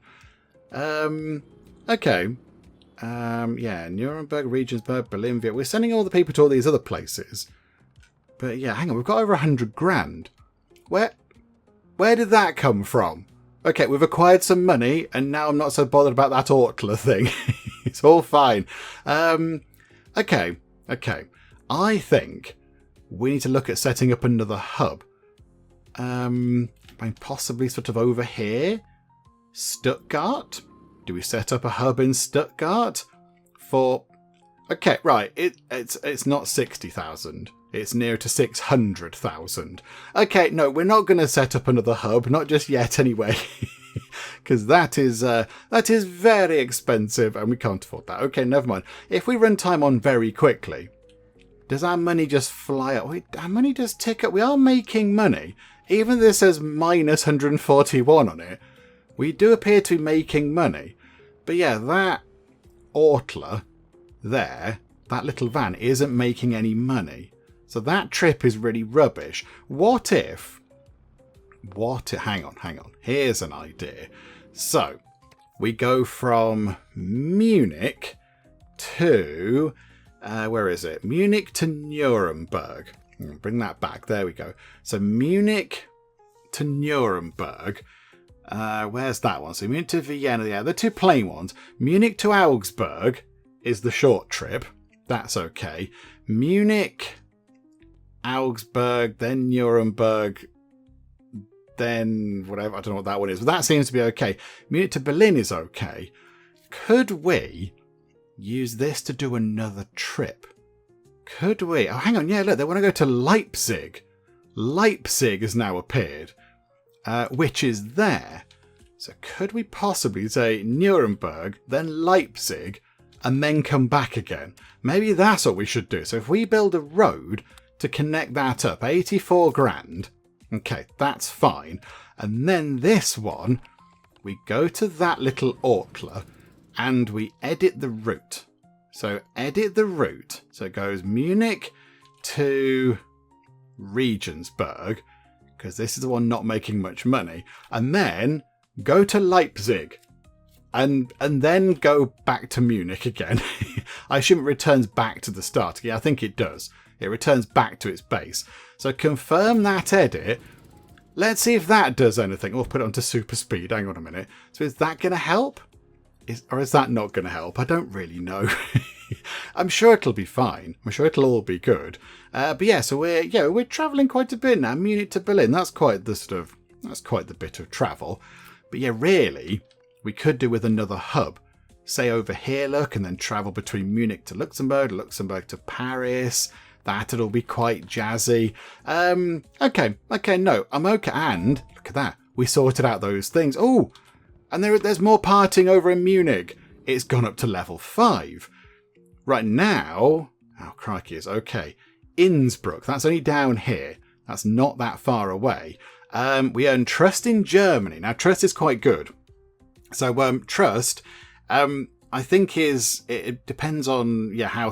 Speaker 1: Okay. Yeah, Nuremberg, Regensburg, Berlin, Vienna. We're sending all the people to all these other places. But yeah, hang on, we've got over 100 grand. Where did that come from? Okay, we've acquired some money, and now I'm not so bothered about that Ortler thing. It's all fine. Okay. I think we need to look at setting up another hub. Possibly sort of over here? Stuttgart? Do we set up a hub in Stuttgart? For... Okay, right. It's not 60,000. It's nearer to 600,000. Okay, no, we're not going to set up another hub. Not just yet, anyway. Because that is very expensive and we can't afford that. Okay, never mind. If we run time on very quickly, does our money just fly up? Our money does tick up. We are making money. Even this says minus 141 on it. We do appear to be making money. But yeah, that Ortler there, that little van, isn't making any money. So that trip is really rubbish. What if... Hang on. Here's an idea. So, we go from Munich to... where is it? Munich to Nuremberg. Bring that back. There we go. So, Munich to Nuremberg... where's that one? So Munich to Vienna, yeah, the 2 plain ones. Munich to Augsburg is the short trip. That's okay. Munich, Augsburg, then Nuremberg. then whatever, I don't know what that one is, but that seems to be okay. Munich to Berlin is okay. Could we use this to do another trip? Could we? Oh, hang on. Yeah, look, they want to go to Leipzig. Leipzig has now appeared, which is there. So could we possibly say Nuremberg, then Leipzig, and then come back again? Maybe that's what we should do. So if we build a road to connect that up, 84 grand. Okay, that's fine. And then this one, we go to that little Ortler and we edit the route. So edit the route. So it goes Munich to Regensburg, because this is the one not making much money. And then go to Leipzig. And then go back to Munich again. I assume it returns back to the start. Yeah, I think it does. It returns back to its base. So confirm that edit. Let's see if that does anything. We'll put it onto super speed. Hang on a minute. So is that going to help? Or is that not going to help? I don't really know. I'm sure it'll be fine. I'm sure it'll all be good. But yeah, so we're travelling quite a bit now. Munich to Berlin. That's quite the bit of travel. But yeah, really, we could do with another hub. Say over here, look, and then travel between Munich to Luxembourg to Paris. That'll all be quite jazzy. Okay, no, I'm okay. And look at that. We sorted out those things. Oh, and there's more partying over in Munich. It's gone up to level 5. Right now, oh, crikey, is okay. Innsbruck, that's only down here. That's not that far away. We earn trust in Germany. Now, trust is quite good. So, trust, I think it depends on how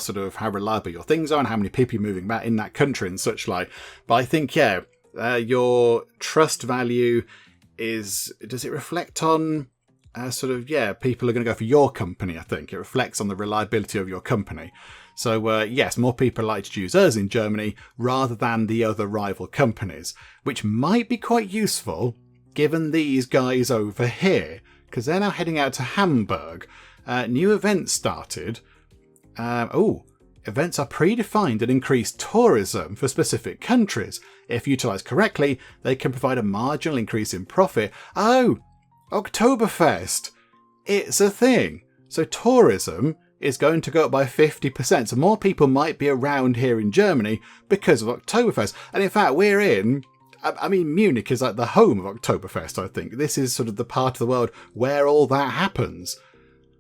Speaker 1: reliable your things are and how many people you're moving about in that country and such like. But I think your trust value does it reflect on people are going to go for your company? I think it reflects on the reliability of your company. So yes, more people like to choose us in Germany rather than the other rival companies, which might be quite useful given these guys over here, because they're now heading out to Hamburg. New events started. Events are predefined and increase tourism for specific countries. If utilised correctly, they can provide a marginal increase in profit. Oh, Oktoberfest. It's a thing. So tourism is going to go up by 50%. So more people might be around here in Germany because of Oktoberfest. And in fact, Munich is like the home of Oktoberfest, I think. This is sort of the part of the world where all that happens.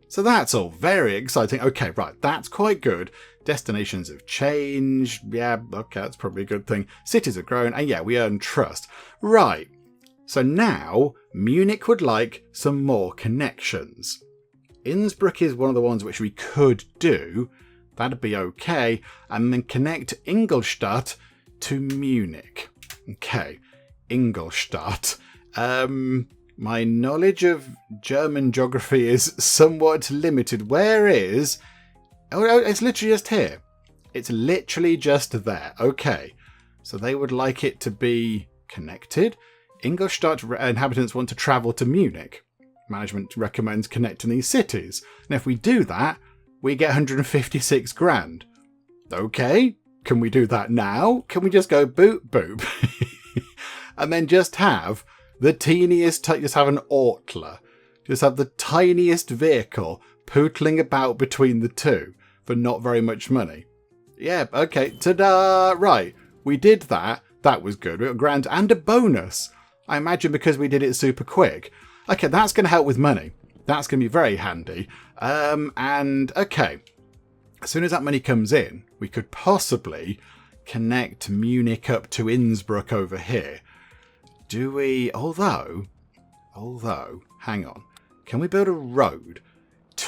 Speaker 1: So that's all very exciting. Okay, right, that's quite good. Destinations have changed. Yeah, okay, that's probably a good thing. Cities have grown. And yeah, we earn trust. Right. So now, Munich would like some more connections. Innsbruck is one of the ones which we could do. That'd be okay. And then connect Ingolstadt to Munich. Okay, Ingolstadt. My knowledge of German geography is somewhat limited. Where is... Oh, it's literally just here. It's literally just there. Okay, so they would like it to be connected. Ingolstadt inhabitants want to travel to Munich. Management recommends connecting these cities. And if we do that, we get 156 grand. Okay, can we do that now? Can we just go boop, boop? And then just have the teeniest, just have an Ortler. Just have the tiniest vehicle pootling about between the two for not very much money. Yeah, okay, ta-da! Right, we did that. That was good. We got a grand and a bonus. I imagine because we did it super quick. Okay, that's going to help with money. That's going to be very handy. And, okay, as soon as that money comes in, we could possibly connect Munich up to Innsbruck over here. Do we... Although, hang on. Can we build a road?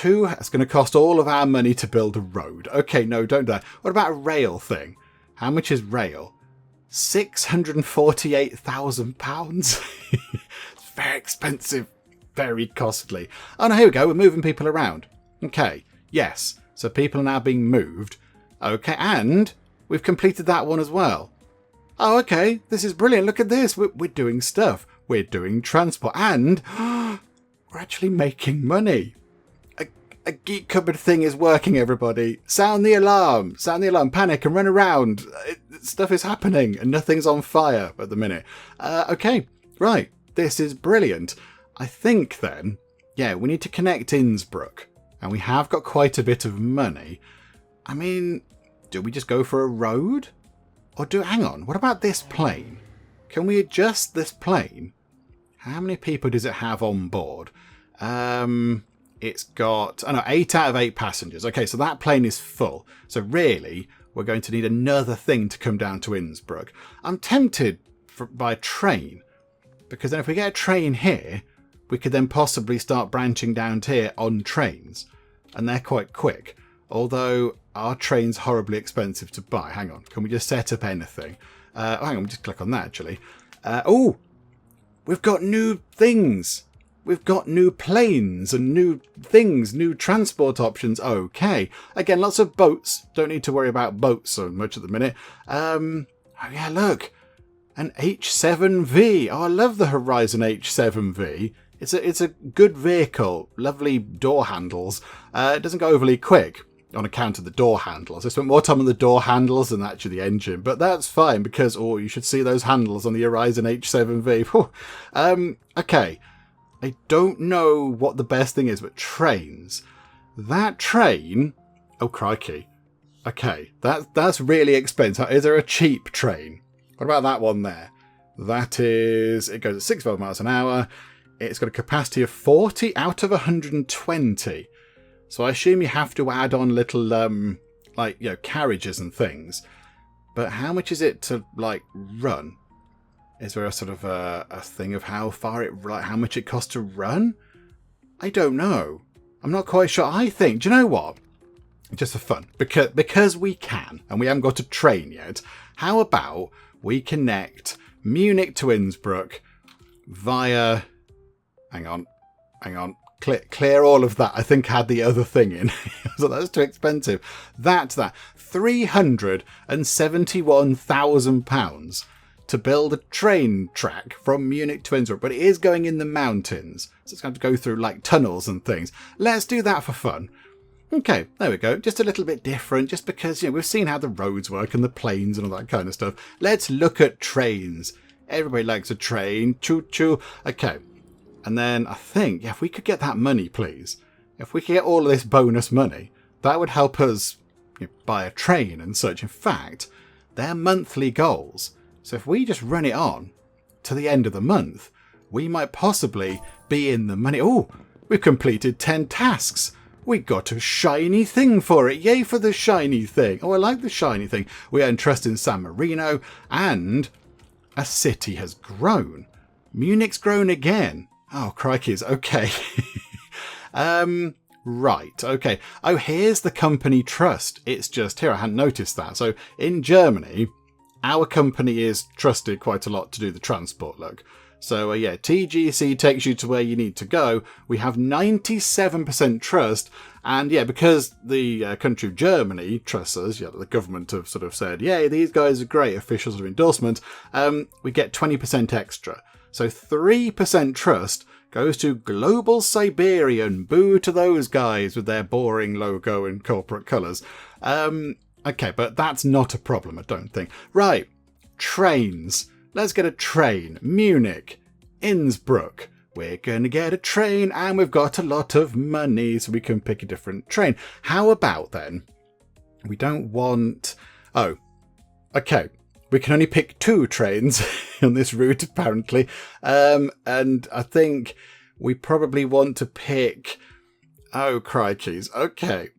Speaker 1: It's going to cost all of our money to build a road. Okay, no, don't do that. What about a rail thing? How much is rail? £648,000. It's very expensive. Very costly. Oh, no, here we go. We're moving people around. Okay, yes. So people are now being moved. Okay, and we've completed that one as well. Oh, okay. This is brilliant. Look at this. We're doing stuff. We're doing transport. And we're actually making money. A Geek Cupboard thing is working, everybody. Sound the alarm. Sound the alarm. Panic and run around. Stuff is happening and nothing's on fire at the minute. Okay. Right, this is brilliant. I think then, yeah, we need to connect Innsbruck. And we have got quite a bit of money. I mean, do we just go for a road? Or hang on, what about this plane? Can we adjust this plane? How many people does it have on board? It's got, 8 out of 8 passengers. Okay, so that plane is full. So really, we're going to need another thing to come down to Innsbruck. I'm tempted by a train, because then if we get a train here, we could then possibly start branching down to here on trains. And they're quite quick. Although our train's horribly expensive to buy. Hang on, can we just set up anything? Hang on, just click on that actually. Oh, we've got new things. We've got new planes and new things, new transport options. Okay. Again, lots of boats. Don't need to worry about boats so much at the minute. Oh yeah, look. An H7V. Oh, I love the Horizon H7V. It's a good vehicle. Lovely door handles. It doesn't go overly quick on account of the door handles. I spent more time on the door handles than actually the engine, but that's fine because, oh, you should see those handles on the Horizon H7V. Okay. I don't know what the best thing is, but trains. That train... Oh, crikey. Okay, that's really expensive. Is there a cheap train? What about that one there? That is... It goes at 65 miles an hour. It's got a capacity of 40 out of 120. So I assume you have to add on little, carriages and things. But how much is it to, run? Is there a sort of a thing of how much it costs to run? I don't know. I'm not quite sure. I think, do you know what? Just for fun, because we can, and we haven't got a train yet, how about we connect Munich to Innsbruck via... Hang on. Clear all of that. I think I had the other thing in. So that's too expensive. That's that. £371,000 to build a train track from Munich to Innsbruck, but it is going in the mountains. So it's going to go through tunnels and things. Let's do that for fun. Okay, there we go. Just a little bit different, just because, we've seen how the roads work and the planes and all that kind of stuff. Let's look at trains. Everybody likes a train. Choo-choo. Okay. And then I think, if we could get that money, please. If we could get all of this bonus money, that would help us buy a train and such. In fact, they're monthly goals. So if we just run it on to the end of the month, we might possibly be in the money. Oh, we've completed 10 tasks. We got a shiny thing for it. Yay for the shiny thing. Oh, I like the shiny thing. We earn trust in San Marino, and a city has grown. Munich's grown again. Oh, crikeys. Okay. Right. Okay. Oh, here's the company trust. It's just here. I hadn't noticed that. So in Germany, our company is trusted quite a lot to do the transport look. So yeah, TGC takes you to where you need to go. We have 97% trust. And yeah, because the country of Germany trusts us, the government have sort of said, yay, these guys are great, officials of endorsement, we get 20% extra. So 3% trust goes to Global Siberian. Boo to those guys with their boring logo and corporate colours. Okay, but that's not a problem, I don't think. Right, trains. Let's get a train. Munich, Innsbruck. We're going to get a train, and we've got a lot of money, so we can pick a different train. How about then? We don't want... Oh, okay. We can only pick 2 trains on this route, apparently. And I think we probably want to pick... Oh, crikeys. Okay.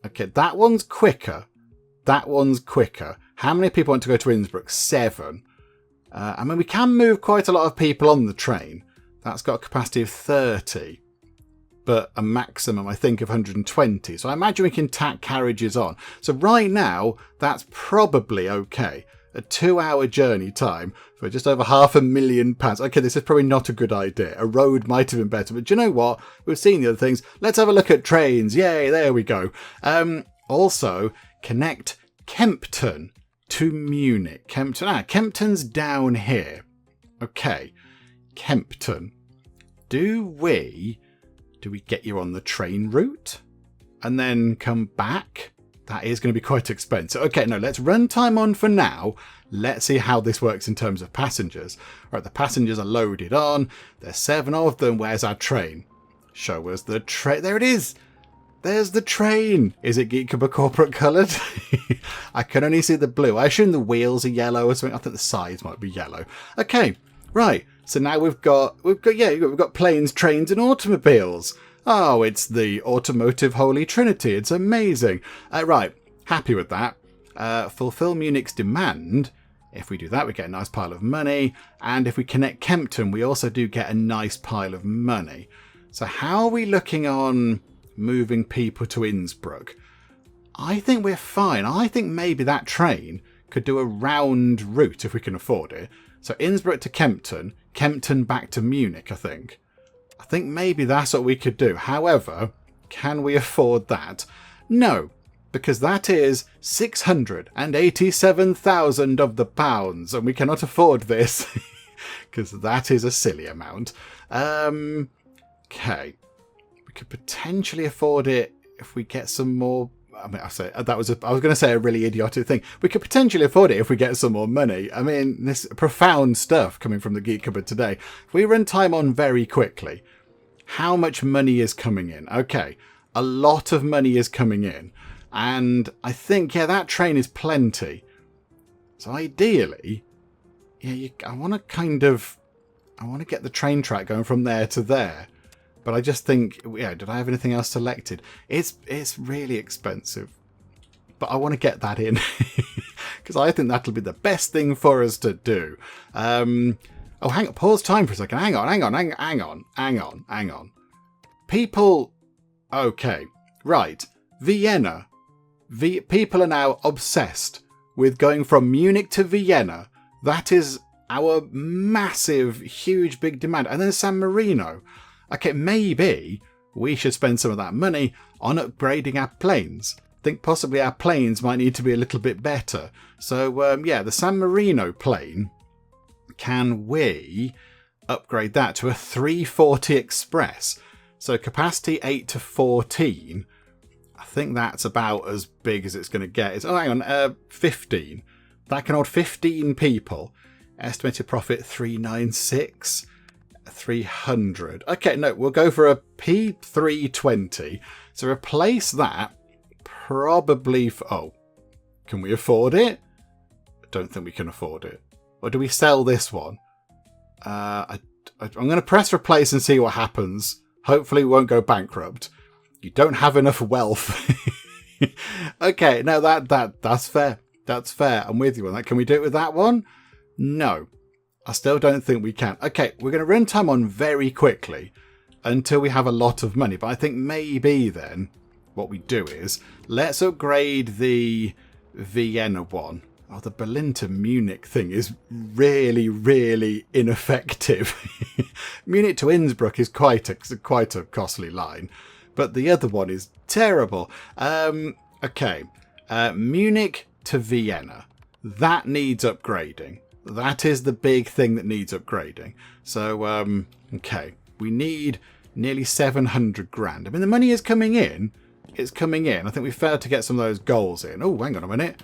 Speaker 1: Okay, that one's quicker. That one's quicker. How many people want to go to Innsbruck? 7. I mean, we can move quite a lot of people on the train. That's got a capacity of 30. But a maximum, I think, of 120. So I imagine we can tack carriages on. So right now, that's probably okay. A 2-hour journey time for just over £500,000. Okay, this is probably not a good idea. A road might have been better, but do you know what? We've seen the other things. Let's have a look at trains. Yay, there we go. Also, connect Kempten to Munich. Kempten's down here. Okay, Kempten. Do we get you on the train route and then come back? That is going to be quite expensive. Okay, no, let's run time on for now. Let's see how this works in terms of passengers. Right, the passengers are loaded on. There's 7 of them. Where's our train? Show us the train. There it is. There's the train. Is it Geek corporate coloured? I can only see the blue. I assume the wheels are yellow or something. I think the sides might be yellow. Okay, right. So now we've got planes, trains, and automobiles. Oh, it's the automotive holy trinity. It's amazing. Right, happy with that. Fulfill Munich's demand. If we do that, we get a nice pile of money. And if we connect Kempton, we also do get a nice pile of money. So how are we looking on moving people to Innsbruck? I think we're fine. I think maybe that train could do a round route if we can afford it. So Innsbruck to Kempton, Kempton back to Munich, I think. I think maybe that's what we could do. However, can we afford that? No, because that is 687,000 of the pounds, and we cannot afford this because that is a silly amount. Okay, we could potentially afford it if we get some more. I mean, I was going to say a really idiotic thing. We could potentially afford it if we get some more money. I mean, this profound stuff coming from the Geek Cupboard today. If we run time on very quickly, how much money is coming in? Okay, a lot of money is coming in. And I think, yeah, that train is plenty. So ideally, yeah, I want to get the train track going from there to there. But I just think, yeah, did I have anything else selected? It's really expensive. But I want to get that in. Because I think that'll be the best thing for us to do. Oh, hang on. Pause time for a second. Hang on. People... Okay. Right. Vienna. People are now obsessed with going from Munich to Vienna. That is our massive, huge, big demand. And then San Marino. Okay, maybe we should spend some of that money on upgrading our planes. I think possibly our planes might need to be a little bit better. So, yeah, the San Marino plane, can we upgrade that to a 340 Express? So capacity 8 to 14. I think that's about as big as it's going to get. Oh, hang on, 15. That can hold 15 people. Estimated profit 396. 300. Okay, no, we'll go for a P320. So replace that probably for... Oh, can we afford it? I don't think we can afford it. Or do we sell this one? I'm going to press replace and see what happens. Hopefully we won't go bankrupt. You don't have enough wealth. Okay, no, that's fair. That's fair. I'm with you on that. Can we do it with that one? No. I still don't think we can. Okay, we're going to run time on very quickly until we have a lot of money. But I think maybe then what we do is let's upgrade the Vienna one. Oh, the Berlin to Munich thing is really, really ineffective. Munich to Innsbruck is quite a costly line. But the other one is terrible. Okay, Munich to Vienna. That needs upgrading. That is the big thing that needs upgrading. So, okay, we need nearly 700 grand. I mean, the money is coming in. It's coming in. I think we failed to get some of those goals in. Oh, hang on a minute.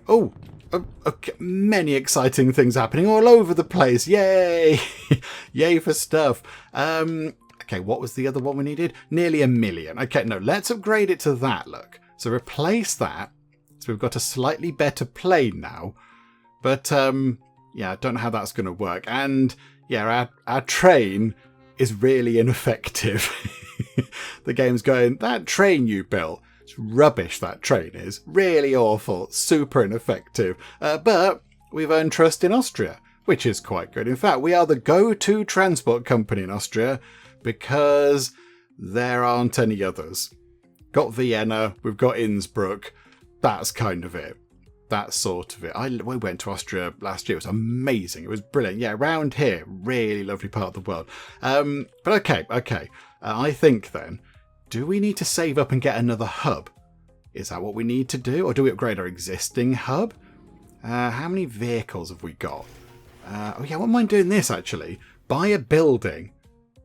Speaker 1: Oh, okay. Many exciting things happening all over the place. Yay! Yay for stuff. Okay, what was the other one we needed? Nearly 1 million. Okay, no, let's upgrade it to that, look. So replace that. So we've got a slightly better plane now. But, yeah, I don't know how that's going to work. And, yeah, our train is really ineffective. The game's going, that train you built, it's rubbish, that train is. Really awful, super ineffective. But we've earned trust in Austria, which is quite good. In fact, we are the go-to transport company in Austria because there aren't any others. Got Vienna, we've got Innsbruck. That's kind of it. That's sort of it. We went to Austria last year. It was amazing. It was brilliant. Yeah, around here, really lovely part of the world. But okay. I think then, do we need to save up and get another hub? Is that what we need to do? Or do we upgrade our existing hub? How many vehicles have we got? Oh yeah, I wouldn't mind doing this actually. Buy a building.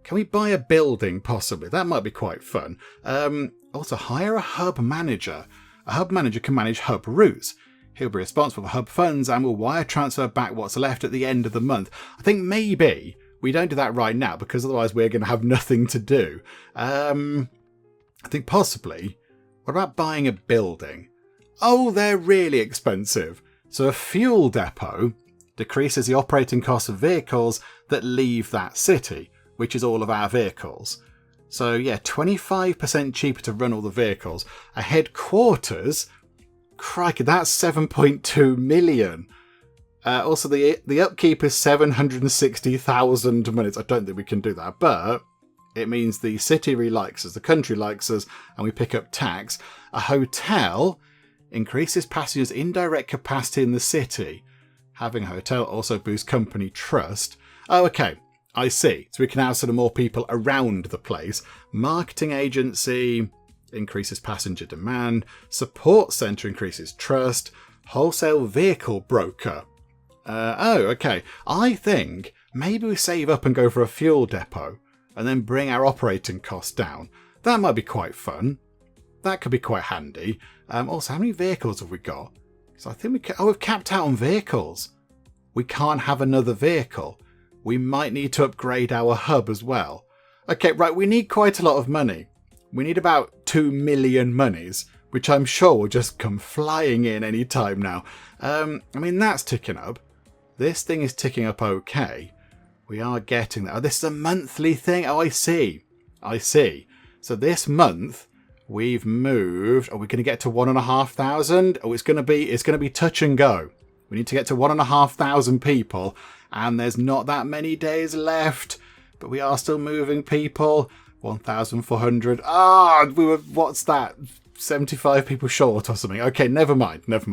Speaker 1: Can we buy a building possibly? That might be quite fun. Also, hire a hub manager. A hub manager can manage hub routes. He'll be responsible for hub funds and will wire transfer back what's left at the end of the month. I think maybe we don't do that right now because otherwise we're going to have nothing to do. I think possibly, what about buying a building? Oh, they're really expensive. So a fuel depot decreases the operating cost of vehicles that leave that city, which is all of our vehicles. So yeah, 25% cheaper to run all the vehicles. A headquarters, crikey, that's 7.2 million. Also, the upkeep is 760,000 minutes. I don't think we can do that, but it means the city really likes us, the country likes us, and we pick up tax. A hotel increases passengers' indirect capacity in the city. Having a hotel also boosts company trust. Oh, okay. I see. So we can have sort of more people around the place. Marketing agency increases passenger demand. Support centre increases trust. Wholesale vehicle broker. Okay. I think maybe we save up and go for a fuel depot and then bring our operating costs down. That might be quite fun. That could be quite handy. Also, how many vehicles have we got? So I think we've capped out on vehicles. We can't have another vehicle. We might need to upgrade our hub as well. Okay, right, we need quite a lot of money. We need about 2 million monies, which I'm sure will just come flying in any time now. I mean, that's ticking up. This thing is ticking up okay. We are getting that. Oh, this is a monthly thing. Oh, I see. So this month we've moved. Are we going to get to 1,500? Oh, it's going to be touch and go. We need to get to 1,500 people. And there's not that many days left, but we are still moving people. 1,400. What's that? 75 people short or something. Okay, never mind. Was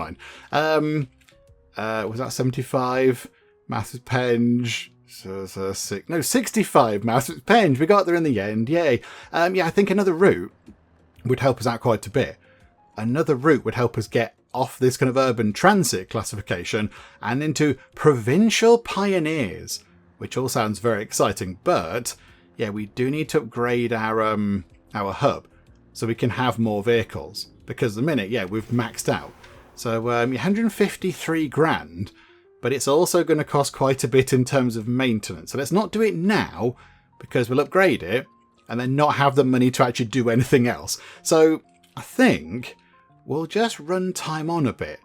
Speaker 1: that 75? Maths with Penge. 65 Maths with Penge. We got there in the end. Yay. I think another route would help us out quite a bit. Another route would help us get off this kind of urban transit classification and into provincial pioneers, which all sounds very exciting. But yeah, we do need to upgrade our hub so we can have more vehicles, because at the minute, we've maxed out. So 153 grand, but it's also going to cost quite a bit in terms of maintenance. So let's not do it now, because we'll upgrade it and then not have the money to actually do anything else. So I think we'll just run time on a bit.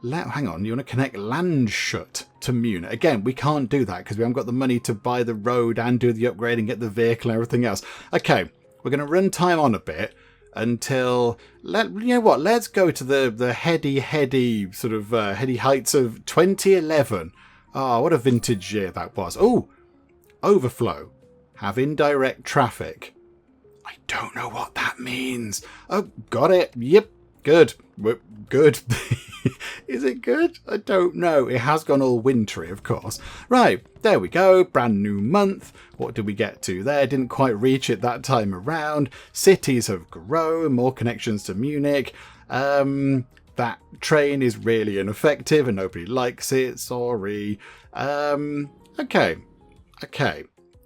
Speaker 1: Hang on, you want to connect Landshut to Munich? Again, we can't do that because we haven't got the money to buy the road and do the upgrade and get the vehicle and everything else. Okay, we're going to run time on a bit until, let's go to the heady heights of 2011. Oh, what a vintage year that was. Oh, overflow. Have indirect traffic. I don't know what that means. Oh, got it. Yep. Good. Good. Is it good? I don't know. It has gone all wintry, of course. Right, there we go. Brand new month. What did we get to there? Didn't quite reach it that time around. Cities have grown. More connections to Munich. That train is really ineffective and nobody likes it. Sorry. Okay.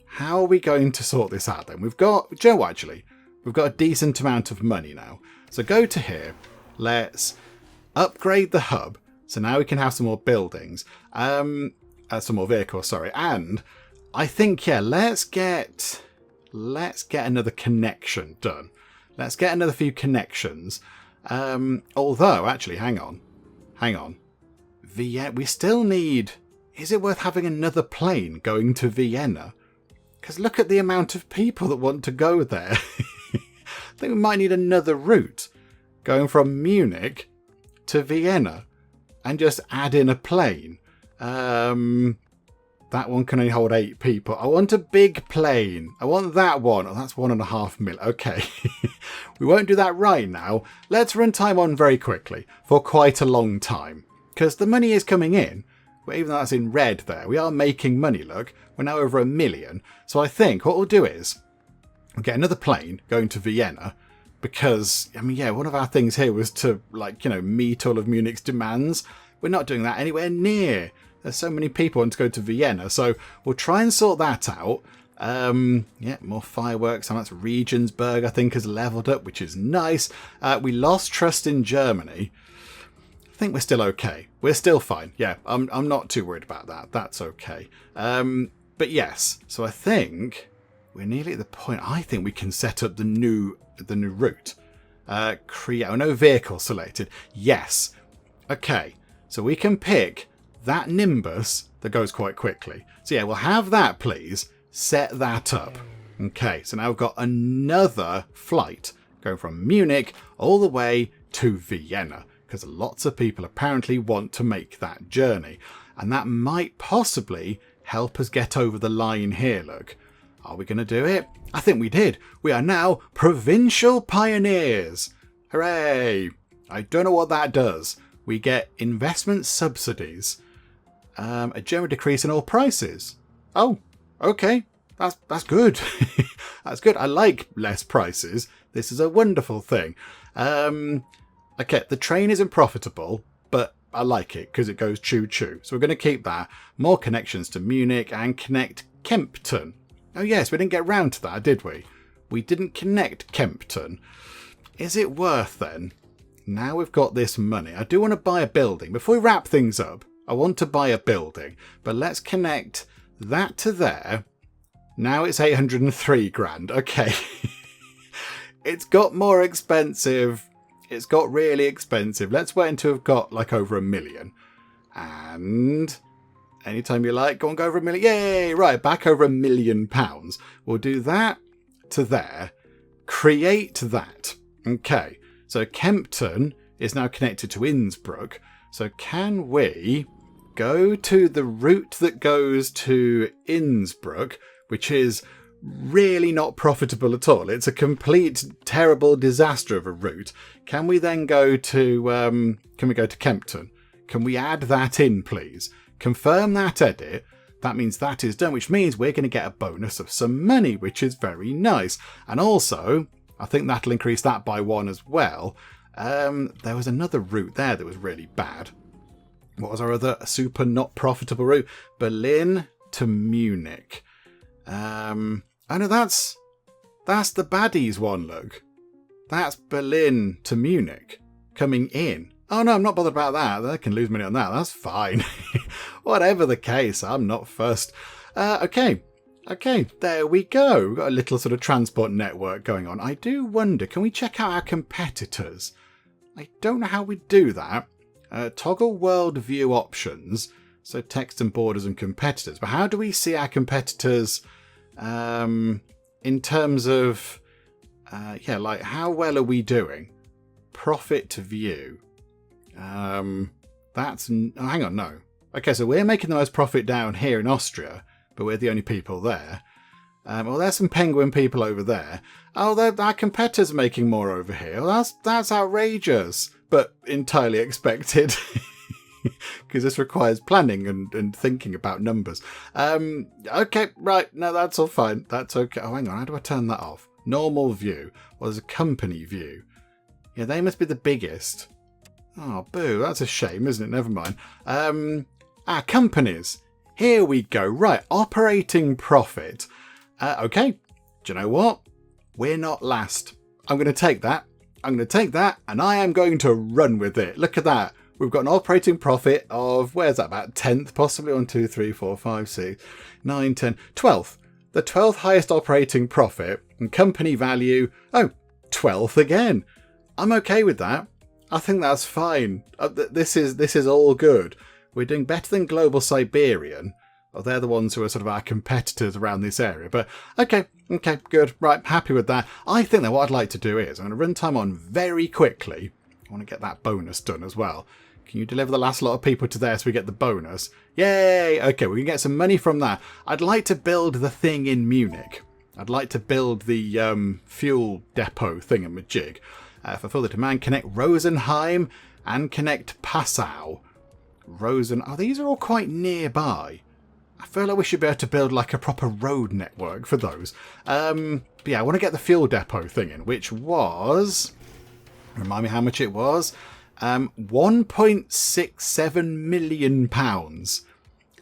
Speaker 1: How are we going to sort this out then? We've got a decent amount of money now. So go to here. Let's upgrade the hub. So now we can have some more buildings. Some more vehicles, sorry. And I think, let's get another connection done. Let's get another few connections. Although, actually, hang on. Vienna, we still need... Is it worth having another plane going to Vienna? Because look at the amount of people that want to go there. I think we might need another route going from Munich to Vienna and just add in a plane. That one can only hold 8 people. I want a big plane. I want that one. Oh, that's 1.5 mil. Okay. We won't do that right now. Let's run time on very quickly for quite a long time, because the money is coming in. But even though that's in red there, we are making money, look. We're now over 1 million. So I think what we'll do is we'll get another plane going to Vienna, because, one of our things here was to, meet all of Munich's demands. We're not doing that anywhere near. There's so many people want to go to Vienna, so we'll try and sort that out. Yeah, more fireworks. And that's Regensburg, I think, has leveled up, which is nice. We lost trust in Germany. I think we're still okay. We're still fine. Yeah, I'm not too worried about that. That's okay. But yes, so I think we're nearly at the point. I think we can set up the new route. Create. Oh, no vehicle selected. Yes. Okay. So we can pick that Nimbus that goes quite quickly. So yeah, we'll have that, please. Set that up. Okay. So now we've got another flight going from Munich all the way to Vienna, because lots of people apparently want to make that journey, and that might possibly help us get over the line here. Look, are we going to do it? I think we did. We are now provincial pioneers. Hooray! I don't know what that does. We get investment subsidies, a general decrease in all prices. Oh, okay, that's good. That's good. I like less prices. This is a wonderful thing. Okay, the train isn't profitable, but I like it because it goes choo-choo. So we're going to keep that. More connections to Munich and connect Kempten. Oh yes, we didn't get round to that, did we? We didn't connect Kempten. Is it worth then? Now we've got this money. I do want to buy a building. Before we wrap things up, I want to buy a building. But let's connect that to there. Now it's 803 grand. Okay. It's got more expensive. It's got really expensive. Let's wait until we've got like over 1 million. And anytime you like, go over 1 million. Yay! Right, back over £1 million. We'll do that to there. Create that. Okay. So Kempten is now connected to Innsbruck. So can we go to the route that goes to Innsbruck, which is really not profitable at all. It's a complete terrible disaster of a route. Can we then go to Kempten? Can we add that in, please? Confirm that edit. That means that is done, which means we're going to get a bonus of some money, which is very nice. And also, I think that'll increase that by 1 as well. There was another route there that was really bad. What was our other super not profitable route? Berlin to Munich. Oh no, that's the baddies one, look. That's Berlin to Munich coming in. Oh no, I'm not bothered about that. They can lose money on that. That's fine. Whatever the case, I'm not fussed. Okay, there we go. We've got a little sort of transport network going on. I do wonder, can we check out our competitors? I don't know how we do that. Toggle world view options. So text and borders and competitors. But how do we see our competitors in terms of, like how well are we doing? Profit to view. Hang on, no. Okay, so we're making the most profit down here in Austria, but we're the only people there. Well, there's some penguin people over there. Oh, our competitors are making more over here. Well, that's outrageous, but entirely expected. Because this requires planning and thinking about numbers. Okay, right. No, that's all fine. That's okay. Oh, hang on. How do I turn that off? Normal view. Well, there's a company view. Yeah, they must be the biggest. Oh, boo. That's a shame, isn't it? Never mind. Companies. Here we go. Right. Operating profit. Okay. Do you know what? We're not last. I'm going to take that. And I am going to run with it. Look at that. We've got an operating profit of, where's that, about 10th, possibly 1, 2, 3, 4, 5, 6, 9, 10, 12th. The 12th highest operating profit and company value, 12th again. I'm okay with that. I think that's fine. This is all good. We're doing better than Global Siberian. Well, they're the ones who are sort of our competitors around this area. But okay, good. Right, happy with that. I think that what I'd like to do is I'm going to run time on very quickly. I want to get that bonus done as well. Can you deliver the last lot of people to there so we get the bonus? Yay! Okay, we can get some money from that. I'd like to build the thing in Munich. I'd like to build the fuel depot thingamajig. Fulfill the demand, connect Rosenheim and connect Passau. Oh, these are all quite nearby. I feel like we should be able to build like a proper road network for those. But yeah, I want to get the fuel depot thing in, which was... Remind me how much it was. £1.67 million.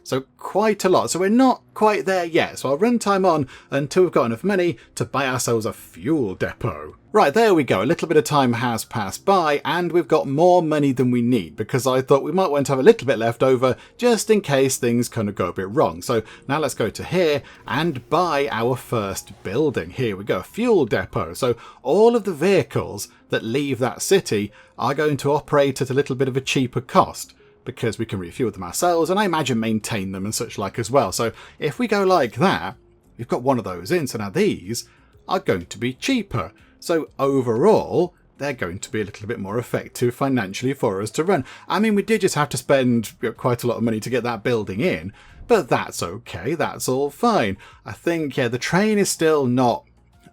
Speaker 1: So quite a lot. So we're not quite there yet. So I'll run time on until we've got enough money to buy ourselves a fuel depot. Right, there we go. A little bit of time has passed by and we've got more money than we need because I thought we might want to have a little bit left over just in case things kind of go a bit wrong. So now let's go to here and buy our first building. Here we go, fuel depot. So all of the vehicles that leave that city are going to operate at a little bit of a cheaper cost because we can refuel them ourselves and I imagine maintain them and such like as well. So if we go like that, we've got one of those in. So now these are going to be cheaper. So overall, they're going to be a little bit more effective financially for us to run. I mean, we did just have to spend quite a lot of money to get that building in, but that's okay. That's all fine. I think, yeah, the train is still not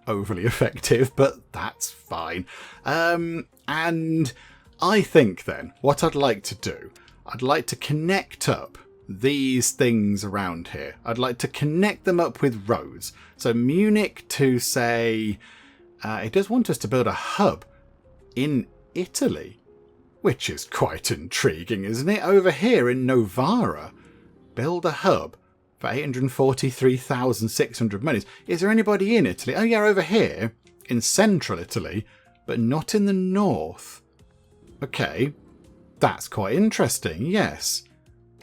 Speaker 1: overly effective, but that's fine. And I think then what I'd like to do, I'd like to connect up these things around here. I'd like to connect them up with roads. So Munich to say... it does want us to build a hub in Italy, which is quite intriguing, isn't it? Over here in Novara, build a hub for 843,600 monies. Is there anybody in Italy? Oh yeah, over here in central Italy, but not in the north. Okay, that's quite interesting, yes.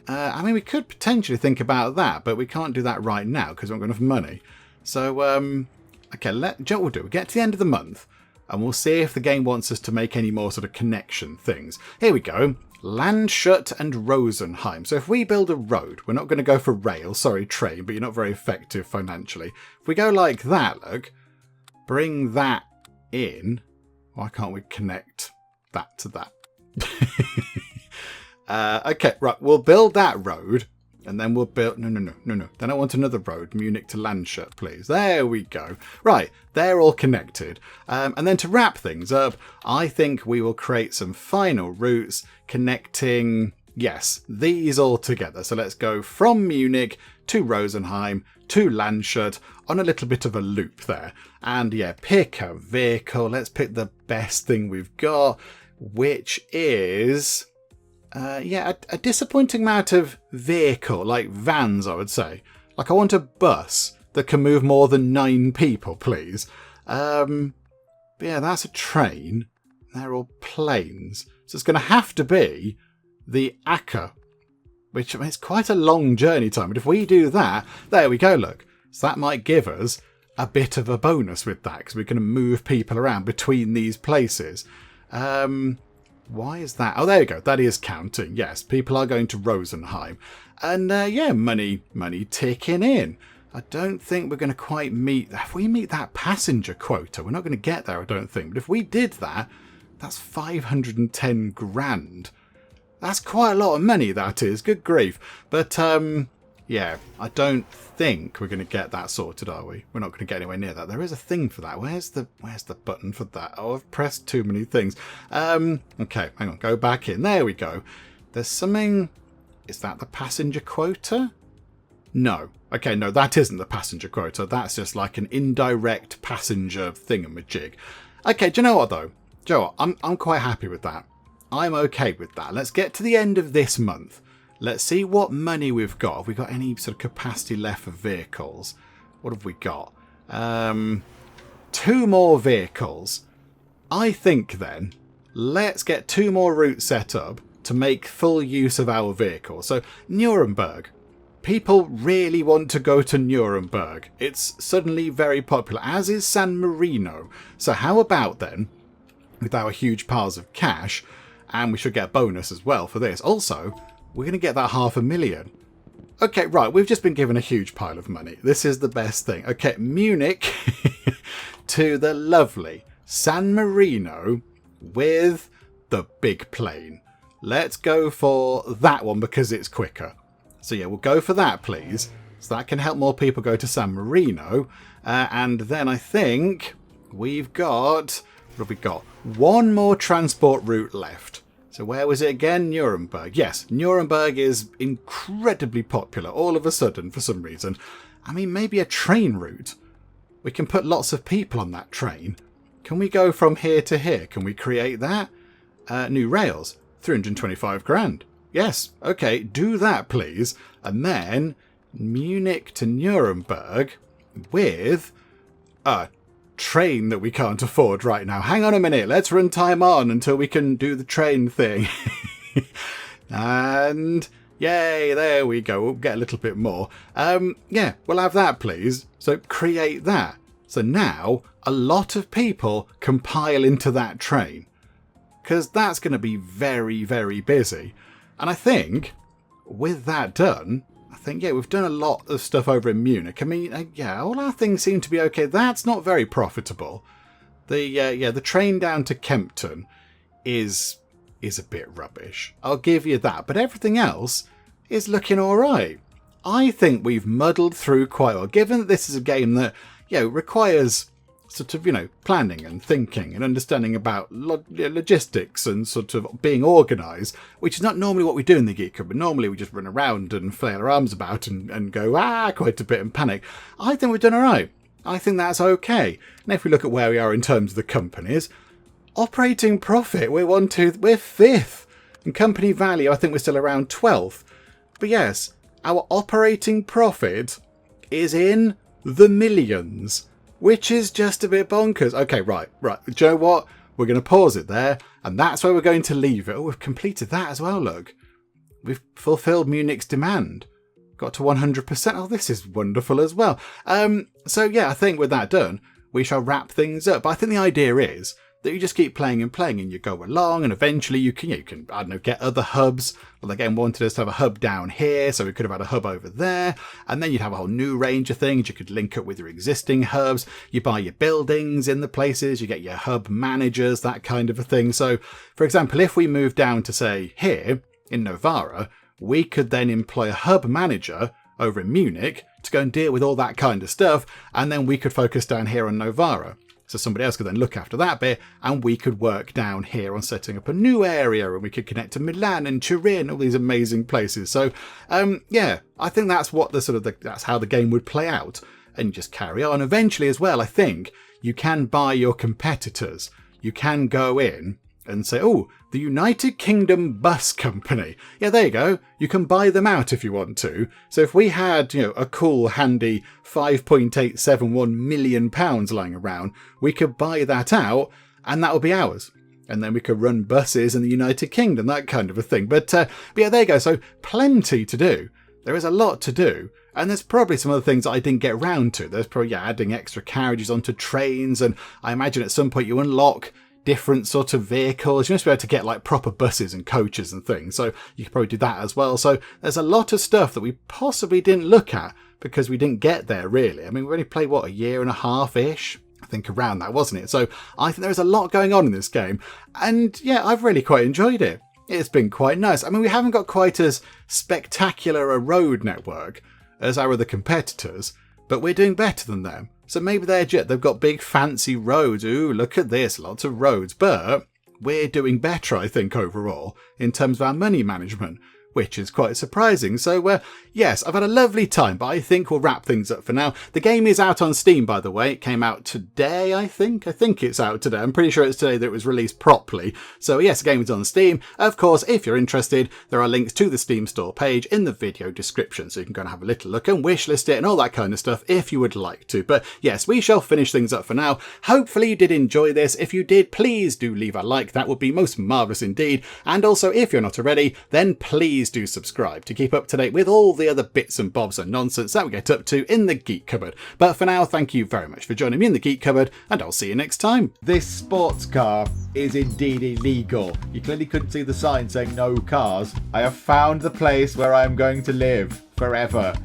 Speaker 1: I mean, we could potentially think about that, but we can't do that right now because we haven't got enough money. So, okay, what we'll do, we'll get to the end of the month and we'll see if the game wants us to make any more sort of connection things. Here we go. Landshut and Rosenheim. So if we build a road, we're not going to go for rail, sorry, train, but you're not very effective financially. If we go like that, look, bring that in. Why can't we connect that to that? Okay, right, we'll build that road. And then we'll build... No. Then I want another road. Munich to Landshut, please. There we go. Right, they're all connected. And then to wrap things up, I think we will create some final routes connecting, yes, these all together. So let's go from Munich to Rosenheim to Landshut on a little bit of a loop there. And yeah, pick a vehicle. Let's pick the best thing we've got, which is... yeah, a disappointing amount of vehicle, like vans, I would say. Like, I want a bus that can move more than 9 people, please. But yeah, that's a train. They're all planes. So it's going to have to be the Acker, which, I mean, it's quite a long journey time. But if we do that, there we go, look. So that might give us a bit of a bonus with that, because we're going to move people around between these places. Why is that? Oh, there we go. That is counting. Yes, people are going to Rosenheim. And yeah, money ticking in. I don't think we're going to quite meet... If we meet that passenger quota, we're not going to get there, I don't think. But if we did that, that's 510 grand. That's quite a lot of money, that is. Good grief. But, yeah, I don't think we're going to get that sorted, are we? We're not going to get anywhere near that. There is a thing for that. Where's the button for that? Oh, I've pressed too many things. Okay, hang on. Go back in. There we go. There's something... Is that the passenger quota? No. Okay, no, that isn't the passenger quota. That's just like an indirect passenger thingamajig. Okay, do you know what, though? Do you know what? I'm quite happy with that. I'm okay with that. Let's get to the end of this month. Let's see what money we've got. Have we got any sort of capacity left for vehicles? What have we got? 2 more vehicles. I think then, let's get 2 more routes set up to make full use of our vehicles. So, Nuremberg. People really want to go to Nuremberg. It's suddenly very popular, as is San Marino. So how about then, with our huge piles of cash, and we should get a bonus as well for this. Also, we're going to get that 500,000. Okay, right, we've just been given a huge pile of money. This is the best thing. Okay, Munich to the lovely San Marino with the big plane. Let's go for that one because it's quicker. So yeah, we'll go for that, please. So that can help more people go to San Marino. And then I think we've got... What have we got? 1 more transport route left. So where was it again? Nuremberg. Yes, Nuremberg is incredibly popular all of a sudden for some reason. I mean, maybe a train route. We can put lots of people on that train. Can we go from here to here? Can we create that? New rails. 325 grand. yes, okay, do that, please. And then Munich to Nuremberg with a train that we can't afford right now. Hang on a minute, let's run time on until we can do the train thing. And yay, there we go. We'll get a little bit more. Yeah, we'll have that, please. So create that. So now a lot of people can pile into that train, because that's going to be very, very busy. And I think with that done, yeah, we've done a lot of stuff over in Munich. I mean, yeah, all our things seem to be okay. That's not very profitable. The train down to Kempton is a bit rubbish. I'll give you that. But everything else is looking all right. I think we've muddled through quite well, given that this is a game that, requires sort of, planning and thinking and understanding about logistics and sort of being organised, which is not normally what we do in the Geek Cupboard. Normally we just run around and flail our arms about and go, quite a bit and panic. I think we've done all right. I think that's okay. And if we look at where we are in terms of the companies, operating profit, we're fifth. And company value, I think we're still around 12th. But yes, our operating profit is in the millions, which is just a bit bonkers. Okay, right. Do you know what? We're going to pause it there, and that's where we're going to leave it. Oh, we've completed that as well, look. We've fulfilled Munich's demand. Got to 100%. Oh, this is wonderful as well. So yeah, I think with that done, we shall wrap things up. But I think the idea is that you just keep playing and playing, and you go along, and eventually you can I don't know, get other hubs. Well, the game wanted us to have a hub down here, so we could have had a hub over there, and then you'd have a whole new range of things. You could link up with your existing hubs. You buy your buildings in the places. You get your hub managers, that kind of a thing. So, for example, if we move down to, say, here in Novara, we could then employ a hub manager over in Munich to go and deal with all that kind of stuff, and then we could focus down here on Novara. So somebody else could then look after that bit, and we could work down here on setting up a new area, and we could connect to Milan and Turin, all these amazing places. So, yeah, I think that's what that's how the game would play out, and just carry on. Eventually, as well, I think you can buy your competitors. You can go in and say, oh, the United Kingdom Bus Company. Yeah, there you go. You can buy them out if you want to. So if we had, a cool, handy £5.871 million lying around, we could buy that out, and that would be ours. And then we could run buses in the United Kingdom, that kind of a thing. But yeah, there you go. So plenty to do. There is a lot to do. And there's probably some other things that I didn't get round to. There's probably adding extra carriages onto trains. And I imagine at some point you unlock different sort of vehicles. You must be able to get like proper buses and coaches and things. So you could probably do that as well. So there's a lot of stuff that we possibly didn't look at because we didn't get there really. I mean, we only played, a year and a half-ish? I think around that, wasn't it? So I think there's a lot going on in this game. And yeah, I've really quite enjoyed it. It's been quite nice. I mean, we haven't got quite as spectacular a road network as our other competitors, but we're doing better than them. So maybe they've got big fancy roads. Ooh, look at this, lots of roads. But we're doing better, I think, overall, in terms of our money management, which is quite surprising. So, yes, I've had a lovely time, but I think we'll wrap things up for now. The game is out on Steam, by the way. It came out today, I think. I think it's out today. I'm pretty sure it's today that it was released properly. So, yes, the game is on Steam. Of course, if you're interested, there are links to the Steam store page in the video description, so you can go and have a little look and wishlist it and all that kind of stuff if you would like to. But, yes, we shall finish things up for now. Hopefully you did enjoy this. If you did, please do leave a like. That would be most marvellous indeed. And also, if you're not already, then please do subscribe to keep up to date with all the other bits and bobs and nonsense that we get up to in the Geek Cupboard. But for now, thank you very much for joining me in the Geek Cupboard, and I'll see you next time.
Speaker 2: This sports car is indeed illegal. You clearly couldn't see the sign saying no cars. I have found the place where I am going to live forever.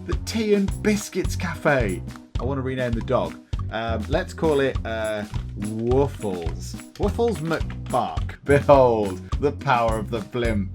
Speaker 2: The Tea and Biscuits Cafe. I want to rename the dog. Let's call it Woofles. Woofles McBuck. Behold, the power of the blimp.